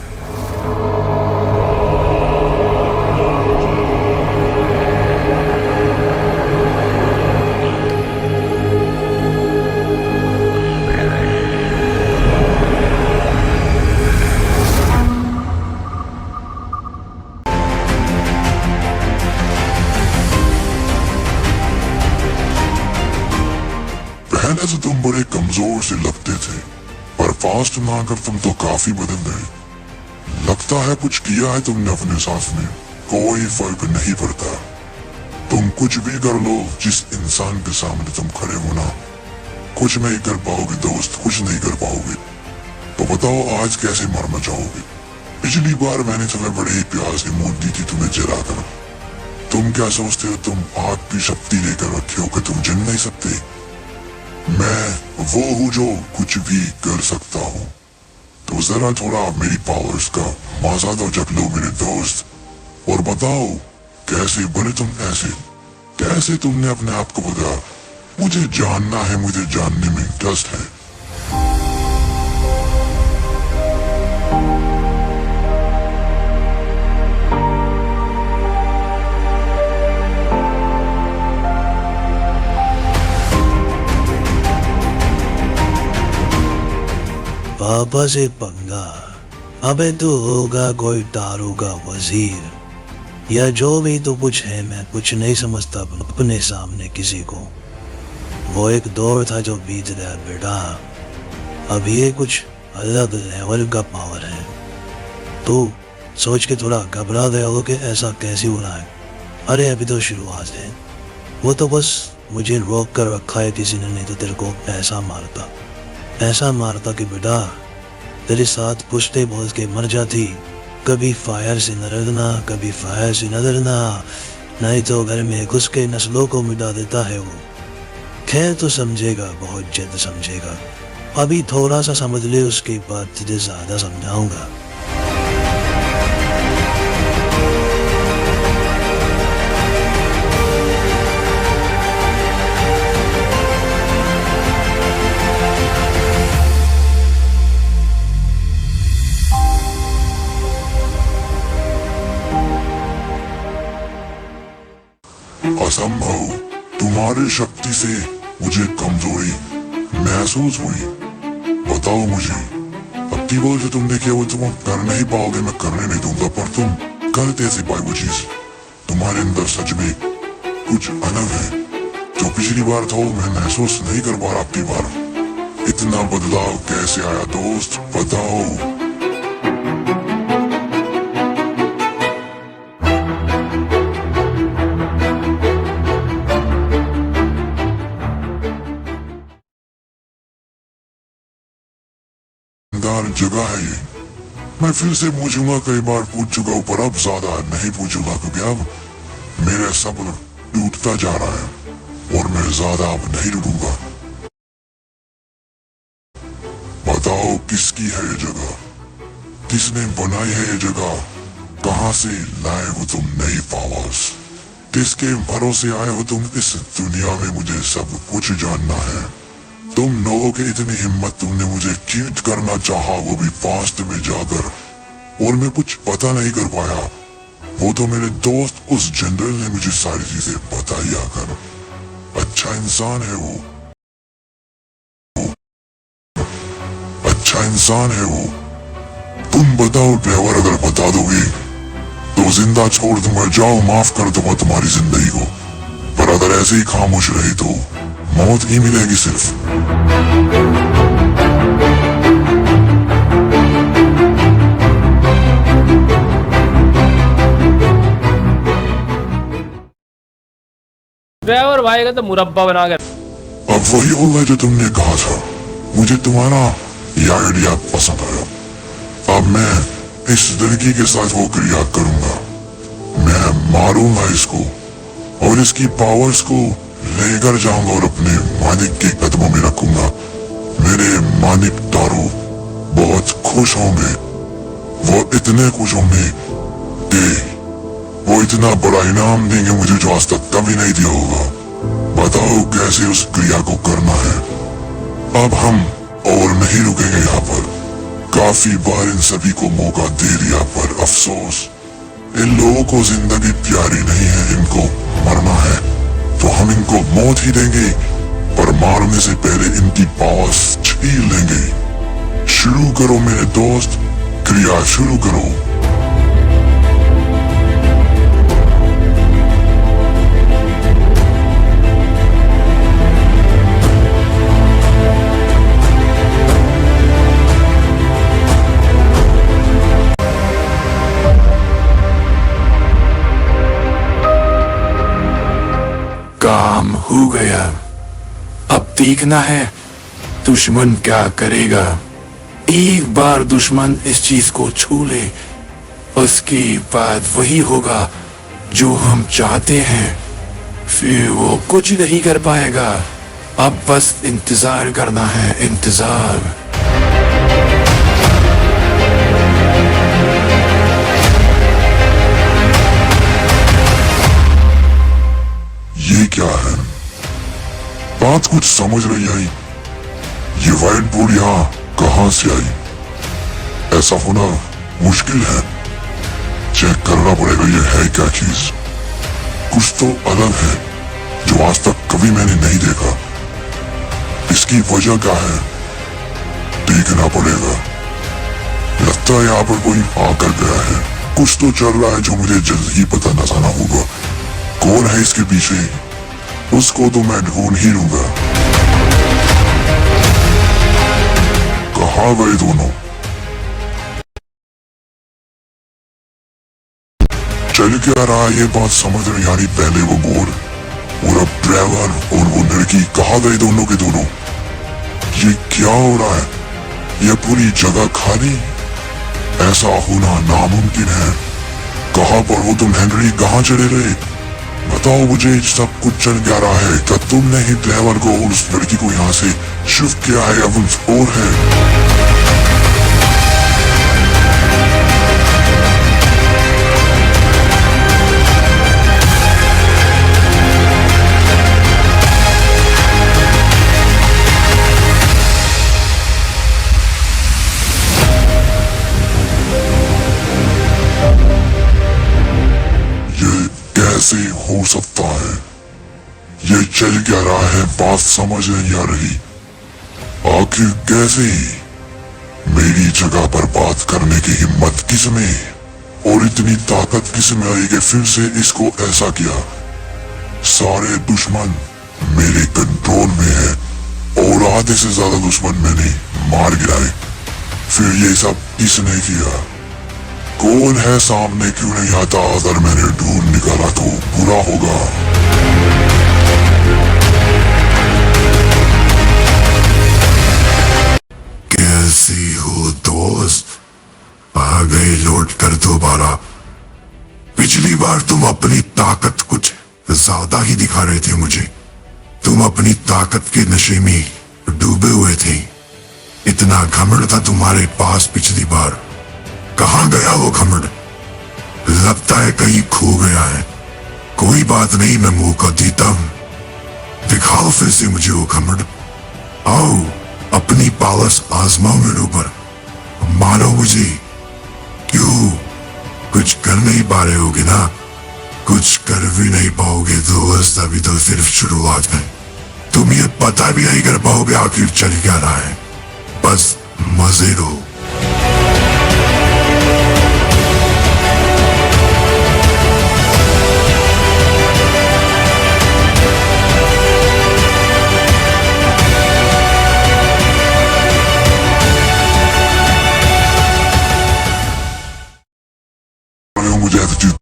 पहले तो तुम बड़े कमजोर से लगते थे, पर फास्ट ना कर तुम तो काफी बदल गए। लगता है कुछ किया है तुमने अपने साथ में, कोई फर्क नहीं पड़ता। तुम कुछ भी कर लो, जिस इंसान के सामने तुम खड़े हो ना, कुछ नहीं कर पाओगे दोस्त, कुछ नहीं कर पाओगे। तो बताओ आज कैसे मरना चाहोगे? पिछली बार मैंने तुम्हें बड़े ही प्यार से मूड दी थी तुम्हें जलाकर। तुम क्या सोचते हो तुम आग की शक्ति लेकर रखे हो कि तुम जल नहीं सकते? मैं वो हूँ जो कुछ भी कर सकता हूँ। तो जरा थोड़ा मेरी पावर्स का मजा तो चख लो मेरे दोस्त, और बताओ कैसे बने तुम ऐसे? कैसे तुमने अपने आप को बदला? मुझे जानना है, मुझे जानने में इंटरेस्ट है। पापा से पंगा, अबे तू होगा कोई दारू का वजीर या जो भी तो कुछ है। मैं कुछ नहीं समझता अपने सामने किसी को। वो एक दौर था जो बीत रहा बेटा, अब ये कुछ अलग लेवल का पावर है। तू सोच के थोड़ा घबरा गया हो कि ऐसा कैसे हो रहा है। अरे अभी तो शुरुआत है, वो तो बस मुझे रोक कर रखा है किसी ने, नहीं तो तेरे को ऐसा मारता कि बेटा तेरे साथ पुश्ते बोल के मर जाती। कभी फायर से न डरना, कभी फायर से न डरना, नहीं तो घर में घुस के नस्लों को मिटा देता है वो। खैर तो समझेगा, बहुत जल्द समझेगा। अभी थोड़ा सा समझ ले, उसके बाद तुझे ज्यादा समझाऊंगा। शक्ति से मुझे कमजोरी महसूस हुई। बताओ मुझे, अब की बार जो तुमने किया वो तुम कर नहीं पाओगे, मैं करने नहीं दूंगा, पर तुम करते थे भाई वो चीज। तुम्हारे अंदर सच में कुछ अलग है जो पिछली बार था वो मैं महसूस नहीं कर पा रहा। अब की बार इतना बदलाव कैसे आया दोस्त, बताओ। जगह है ये, मैं फिर से पूछूंगा, कई बार पूछ चुका हूं पर अब ज्यादा नहीं पूछूंगा, क्योंकि अब मेरा सब्र टूटता जा रहा है और मैं ज्यादा अब नहीं रुकूंगा। बताओ किसकी है ये जगह, किसने बनाई है ये जगह, कहां से लाए हो तुम नई पावर्स, किसके भरोसे आए हो तुम इस दुनिया में, मुझे सब कुछ जानना है। तुम लोगों की इतनी हिम्मत, तुमने मुझे चीट करना चाहा, वो भी पास्ट में जाकर, और मैं कुछ पता नहीं कर पाया। वो तो मेरे दोस्त उस जनरल ने मुझे सारी चीजें बताई आकर। अच्छा इंसान है वो, अच्छा इंसान है वो। तुम बताओ ड्राइवर, अगर बता दोगे तो जिंदा छोड़ दूंगा, जाओ माफ कर दूंगा तुम्हारी जिंदगी को, पर अगर ऐसे ही खामोश रही तो मौत ही मिलेगी सिर्फ। ड्राइवर भाई का तो मुरब्बा बना कर। अब वही होगा जो तुमने कहा था, मुझे तुम्हारा यह आइडिया पसंद आया। अब मैं इस लड़की के साथ वो क्रिया करूंगा, मैं मारूंगा इसको और इसकी पावर्स को लेकर जाऊंगा और अपने मालिक के कदमों में रखूंगा। मेरे मालिक तारू बहुत खुश होंगे, वो इतने खुश होंगे कि वो इतना बड़ा इनाम देंगे मुझे जो आज तक कभी नहीं दिया होगा। बताओ कैसे उस क्रिया को करना है। अब हम और नहीं रुकेंगे यहाँ पर, काफी बार इन सभी को मौका दे दिया, पर अफसोस इन लोगों को जिंदगी प्यारी नहीं है, इनको मरना है तो हम इनको मौत ही देंगे, पर मारने से पहले इनकी पावर्स छीन लेंगे। शुरू करो मेरे दोस्त, क्रिया शुरू करो। काम हो गया, अब देखना है दुश्मन क्या करेगा। एक बार दुश्मन इस चीज को छू ले, उसके बाद वही होगा जो हम चाहते हैं, फिर वो कुछ नहीं कर पाएगा। अब बस इंतजार करना है, इंतजार। ये क्या है? बात कुछ समझ नहीं आई। ये व्हाइट बोर्ड यहाँ कहाँ से आई? ऐसा होना मुश्किल है, चेक करना पड़ेगा ये है क्या चीज। कुछ तो अलग है जो आज तक कभी मैंने नहीं देखा। इसकी वजह क्या है देखना पड़ेगा। लगता है यहाँ पर कोई आकर गया है, कुछ तो चल रहा है जो मुझे जल्द ही पता नजाना होगा। कौन है इसके पीछे, उसको तो मैं ढूंढ ही लूंगा। कहाँ गए दोनों? चल क्या रहा ये बात समझ नहीं आ रही। पहले वो बोर्ड और अब ड्राइवर और वो लड़की, कहाँ गए दोनों के दोनों? ये क्या हो रहा है? ये पूरी जगह खाली, ऐसा होना नामुमकिन है। कहाँ पर हो तुम हेनरी, कहाँ चले गए? बताओ मुझे, सब कुछ चल क्या रहा है? क्या तुमने ही ड्राइवर को और उस लड़की को यहाँ से शिफ्ट किया है या कुछ और है? कैसे हो सकता है? ये चल क्या रहा है बात समझ नहीं आ रही। आखिर कैसे मेरी जगह पर बात करने की हिम्मत किसमें और इतनी ताकत किसमें आई कि फिर से इसको ऐसा किया। सारे दुश्मन मेरे कंट्रोल में है और आधे से ज्यादा दुश्मन मैंने मार गिराए। फिर ये सब किसने किया? कौन है सामने क्यों नहीं आता? अगर मैंने ढूंढ निकाला तो बुरा होगा। कैसी हो दोस्त? आ गए लौट कर दोबारा। पिछली बार तुम अपनी ताकत कुछ ज्यादा ही दिखा रहे थे मुझे। तुम अपनी ताकत के नशे में डूबे हुए थे। इतना घमंड था तुम्हारे पास पिछली बार। कहाँ गया वो घमंड? लगता है कहीं खो गया है। कोई बात नहीं, मैं मौका देता हूं। दिखाओ फिर से मुझे वो घमंड। आओ अपनी पावर्स आजमाओ मेरे ऊपर। मारो मुझे। क्यों? कुछ कर नहीं पा रहे होगे ना? कुछ कर भी नहीं पाओगे दोस्त, अभी तो सिर्फ शुरुआत है। तुम ये पता भी नहीं कर पाओगे आखिर चल क्या रहा है। बस मजे लो। मुझे एटीट्यूड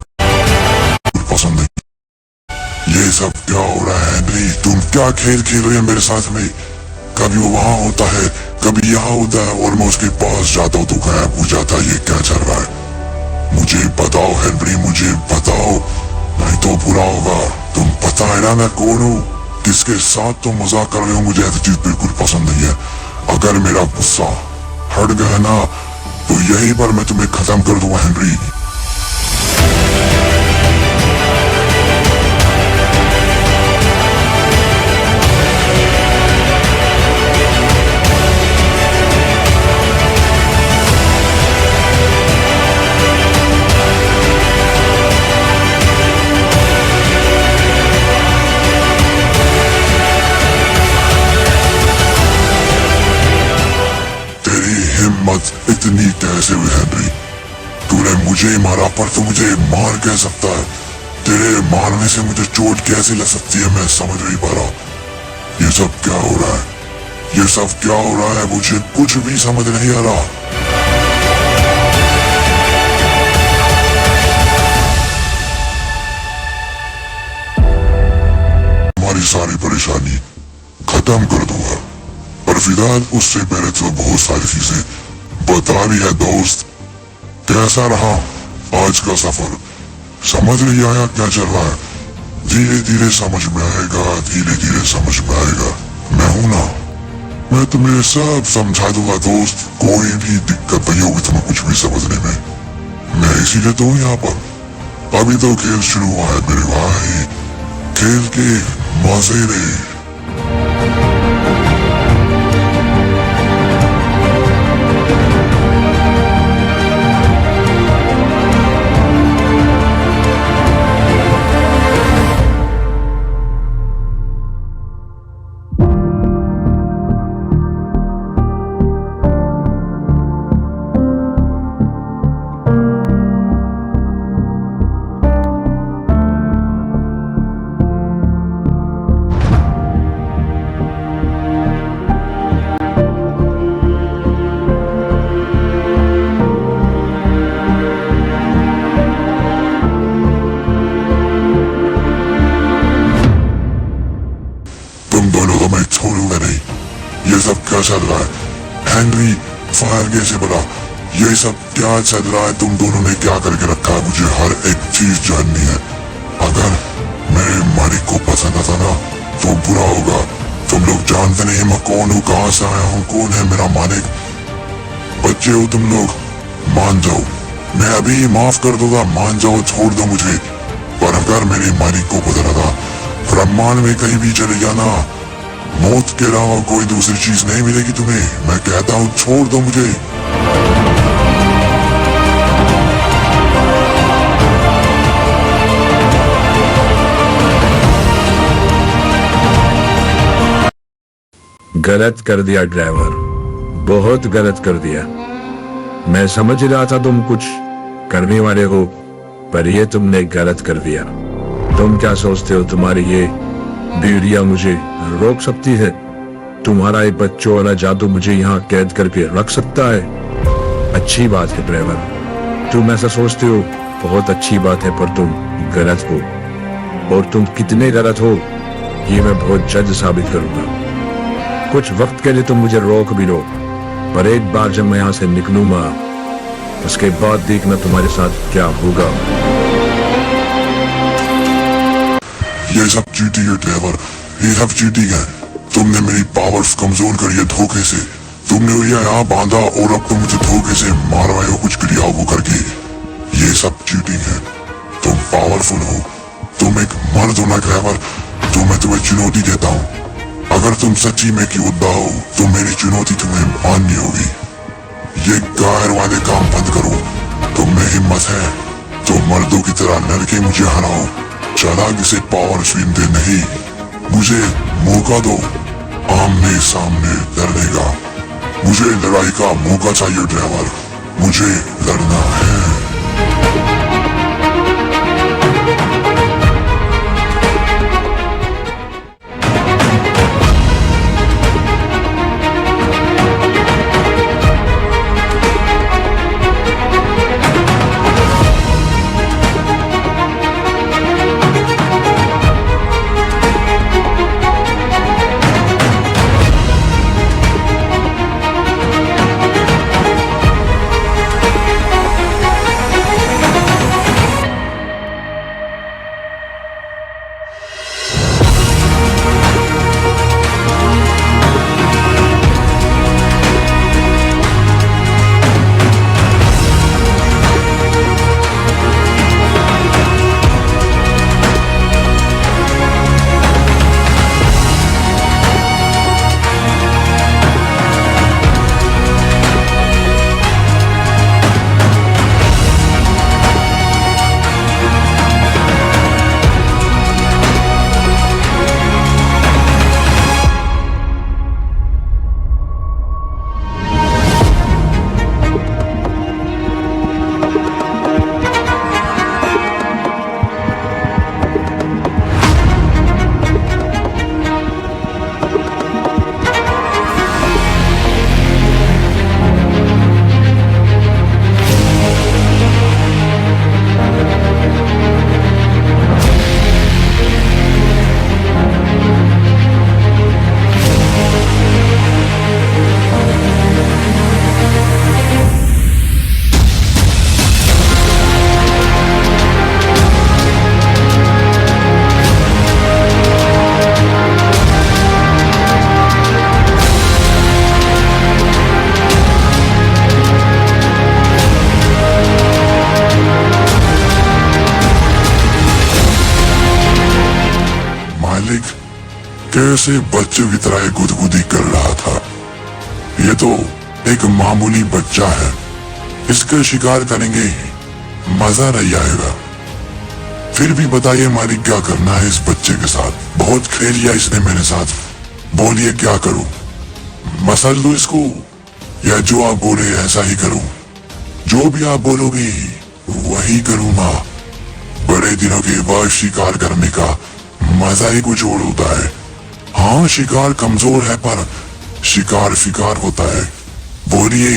पसंद नहीं। ये सब क्या हो रहा है हेनरी? तुम क्या खेल खेल रहे हो मेरे साथ में? कभी वो वहां होता है, कभी यहाँ होता है और मैं उसके पास जाता हूँ तो गायब हो जाता है। ये क्या चल रहा है? मुझे बताओ हेनरी, मुझे बताओ, नहीं तो बुरा होगा। तुम पता है ना मैं कौन हूँ, किसके साथ तुम मजाक कर रहे हो। मुझे एटीट्यूड बिल्कुल पसंद नहीं है। अगर मेरा गुस्सा हट गया ना तो यहीं पर मैं तुम्हें खत्म कर दूंगा हेनरी। हिम्मत इतनी कैसे हुई हेनरी? तूने मुझे मारा पर तू मुझे मार कह सकता है? तेरे मारने से मुझे चोट कैसे लग सकती है? मैं समझ नहीं पा रहा। ये सब क्या हो रहा है? ये सब क्या हो रहा है? मुझे कुछ भी समझ नहीं आ रहा। हमारी सारी परेशानी खत्म कर दूंगा, पर फिलहाल उससे पहले तो बहुत सारी चीजें बता भी है दोस्त। कैसा रहा आज का सफर? समझ नहीं आया क्या चल रहा है? धीरे धीरे समझ में आएगा, धीरे धीरे समझ में आएगा। मैं हूं ना, मैं तुम्हें सब समझा दूंगा दोस्त। कोई भी दिक्कत नहीं होगी तुम्हें कुछ भी समझने में। मैं इसीलिए तो हूं यहाँ पर। अभी तो खेल शुरू हुआ है मेरे भाई, खेल के मजे ले। ये सब क्या चल रहा है? हेनरी फायर कैसे बना? ये सब क्या चल रहा है? तुम दोनों ने क्या करके रखा है? मुझे हर एक चीज जाननी है। अगर मेरे मालिक को पसंद आता ना तो बुरा होगा। तुम लोग जानते नहीं मैं कौन हूँ, कहाँ से आया हूँ, कौन है मेरा मालिक। बच्चे हो तुम लोग, मान जाओ। मैं अभी माफ कर दूंगा, मान जाओ, छोड़ दो मुझे। पर अगर मेरे मालिक को पता लगा ब्रह्मांड में कहीं भी चले जाना, मौत के अलावा कोई दूसरी चीज नहीं मिलेगी तुम्हें। मैं कहता हूँ छोड़ दो मुझे। गलत कर दिया ड्राइवर, बहुत गलत कर दिया। मैं समझ रहा था तुम कुछ करने वाले हो, पर ये तुमने गलत कर दिया। तुम क्या सोचते हो तुम्हारी ये बीड़िया मुझे रोक सकती है? तुम्हारा ये बच्चों वाला जादू मुझे यहाँ कैद करके रख सकता है? अच्छी बात है ड्राइवर, तुम ऐसा सोचते हो, बहुत अच्छी बात है, पर तुम गलत हो। और तुम कितने गलत हो ये मैं बहुत जल्द साबित करूंगा। कुछ वक्त के लिए तुम मुझे रोक भी लो, पर एक बार जब मैं यहाँ से निकलूंगा उसके बाद देखना तुम्हारे साथ क्या होगा। ये सब चीटिंग है ड्राइवर, ये सब चीटिंग है। तुमने मेरी पावर्स कमजोर करी है धोखे से। तुमने मुझे यहाँ बांधा और अब तुम मुझे धोखे से मार रहे हो कुछ क्रियाओं को करके। ये सब चीटिंग है। तुम पावरफुल हो, तुम एक मर्द हो ना ड्राइवर, तो मैं तुम्हें चुनौती देता हूँ। अगर तुम सच्ची में की योद्धा हो तो मेरी चुनौती तुम्हें माननी होगी। ये गायर वाले काम बंद करो। तुम में हिम्मत है तो मर्दों की तरह लड़के मुझे हराओ, चालाकी से पावर स्विंग दे नहीं। मुझे मौका दो आमने सामने लड़ने का। मुझे लड़ाई का मौका चाहिए ड्राइवर, मुझे लड़ना है। कैसे बच्चे की तरह गुदगुदी कर रहा था। ये तो एक मामूली बच्चा है, इसका शिकार करेंगे मजा नहीं आएगा। फिर भी बताइए मालिक क्या करना है इस बच्चे के साथ। बहुत खेल लिया इसने मेरे साथ, बोलिए क्या करूं? मसल दूं इसको या जो आप बोले ऐसा ही करूं? जो भी आप बोलोगी वही करूंगा। बड़े दिनों के बाद शिकार करने का मजा ही कुछ और होता है। हाँ शिकार कमजोर है पर शिकार शिकार होता है। बोलिए।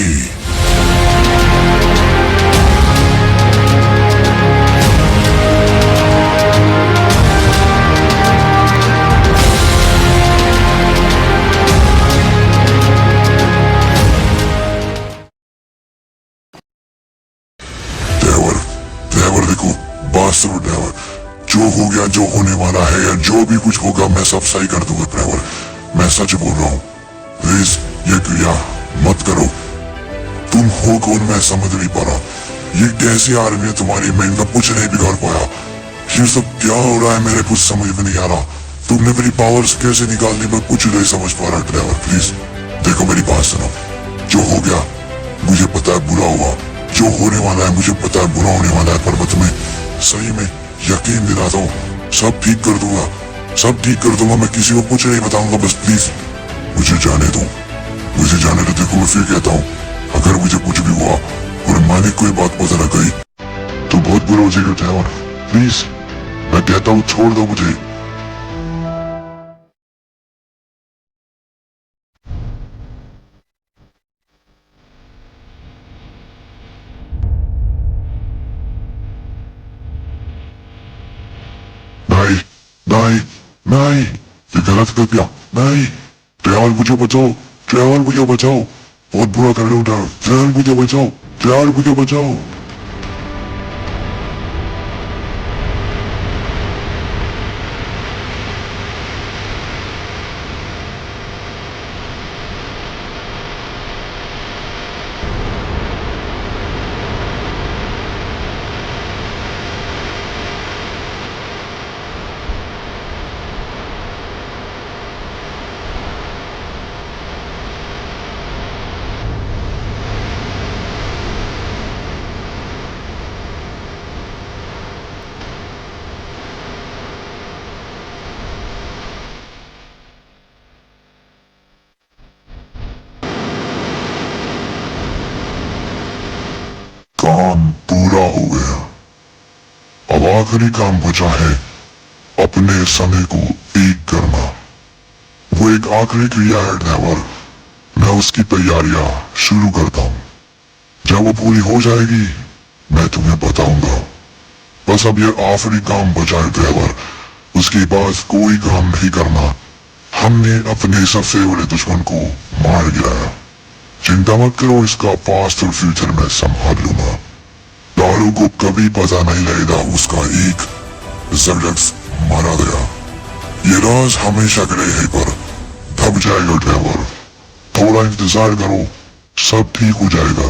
ड्राइवर देखो, बात सुनो ड्राइवर, जो हो गया जो होने वाला है या जो भी कुछ होगा मैं सब सही कर दूंगा ड्राइवर, मैं सच बोल रहा हूँ। प्लीज ये क्रिया मत करो। तुम हो कौन मैं समझ नहीं पा रहा। ये कैसी आर्मी है तुम्हारी, मैं इनका कुछ नहीं बिगाड़ पाया। ये सब क्या हो रहा है मेरे कुछ समझ में नहीं आ रहा। तुमने मेरी पावर्स कैसे निकालनी मैं कुछ नहीं समझ पा रहा। ड्राइवर प्लीज देखो मेरी बात सुनो। जो हो गया मुझे पता है बुरा हुआ, जो होने वाला है मुझे पता है बुरा होने वाला है, पर मैं तुम्हें सही में यकीन दिलाता हूँ सब ठीक कर दूंगा, सब ठीक कर दूंगा। मैं किसी को कुछ नहीं बताऊंगा, बस प्लीज मुझे जाने दो, मुझे जाने दो। देखो मैं फिर कहता हूँ, अगर मुझे कुछ भी हुआ और मालिक को ये बात पता लग गई तो बहुत बुरा हो जाएगा ड्राइवर। प्लीज मैं कहता हूँ छोड़ दो मुझे। नहीं नहीं नहीं, ये गलत कर दिया। नहीं ड्राइवर मुझे बचाओ, ड्राइवर मुझे बचाओ, बहुत बुरा कर रहे हो ड्राइवर। ड्राइवर मुझे बचाओ, ड्राइवर मुझे बचाओ। काम पूरा हो गया, अब आखिरी काम बचा है अपने समय को एक करना। वो एक आखिरी क्रिया है ड्राइवर, मैं उसकी तैयारियां शुरू करता हूँ। जब वो पूरी हो जाएगी मैं तुम्हें बताऊंगा। बस अब ये आखिरी काम बचा है ड्राइवर, उसके बाद कोई काम नहीं करना। हमने अपने सबसे बड़े दुश्मन को मार गिराया। चिंता मत करो, इसका पास्ट और फ्यूचर मैं संभाल लूंगा। दारू को कभी पता नहीं लगेगा उसका एक जगत मारा गया। ये राज हमेशा के लिए पर दब जाएगा ड्राइवर। थोड़ा इंतजार करो, सब ठीक हो जाएगा।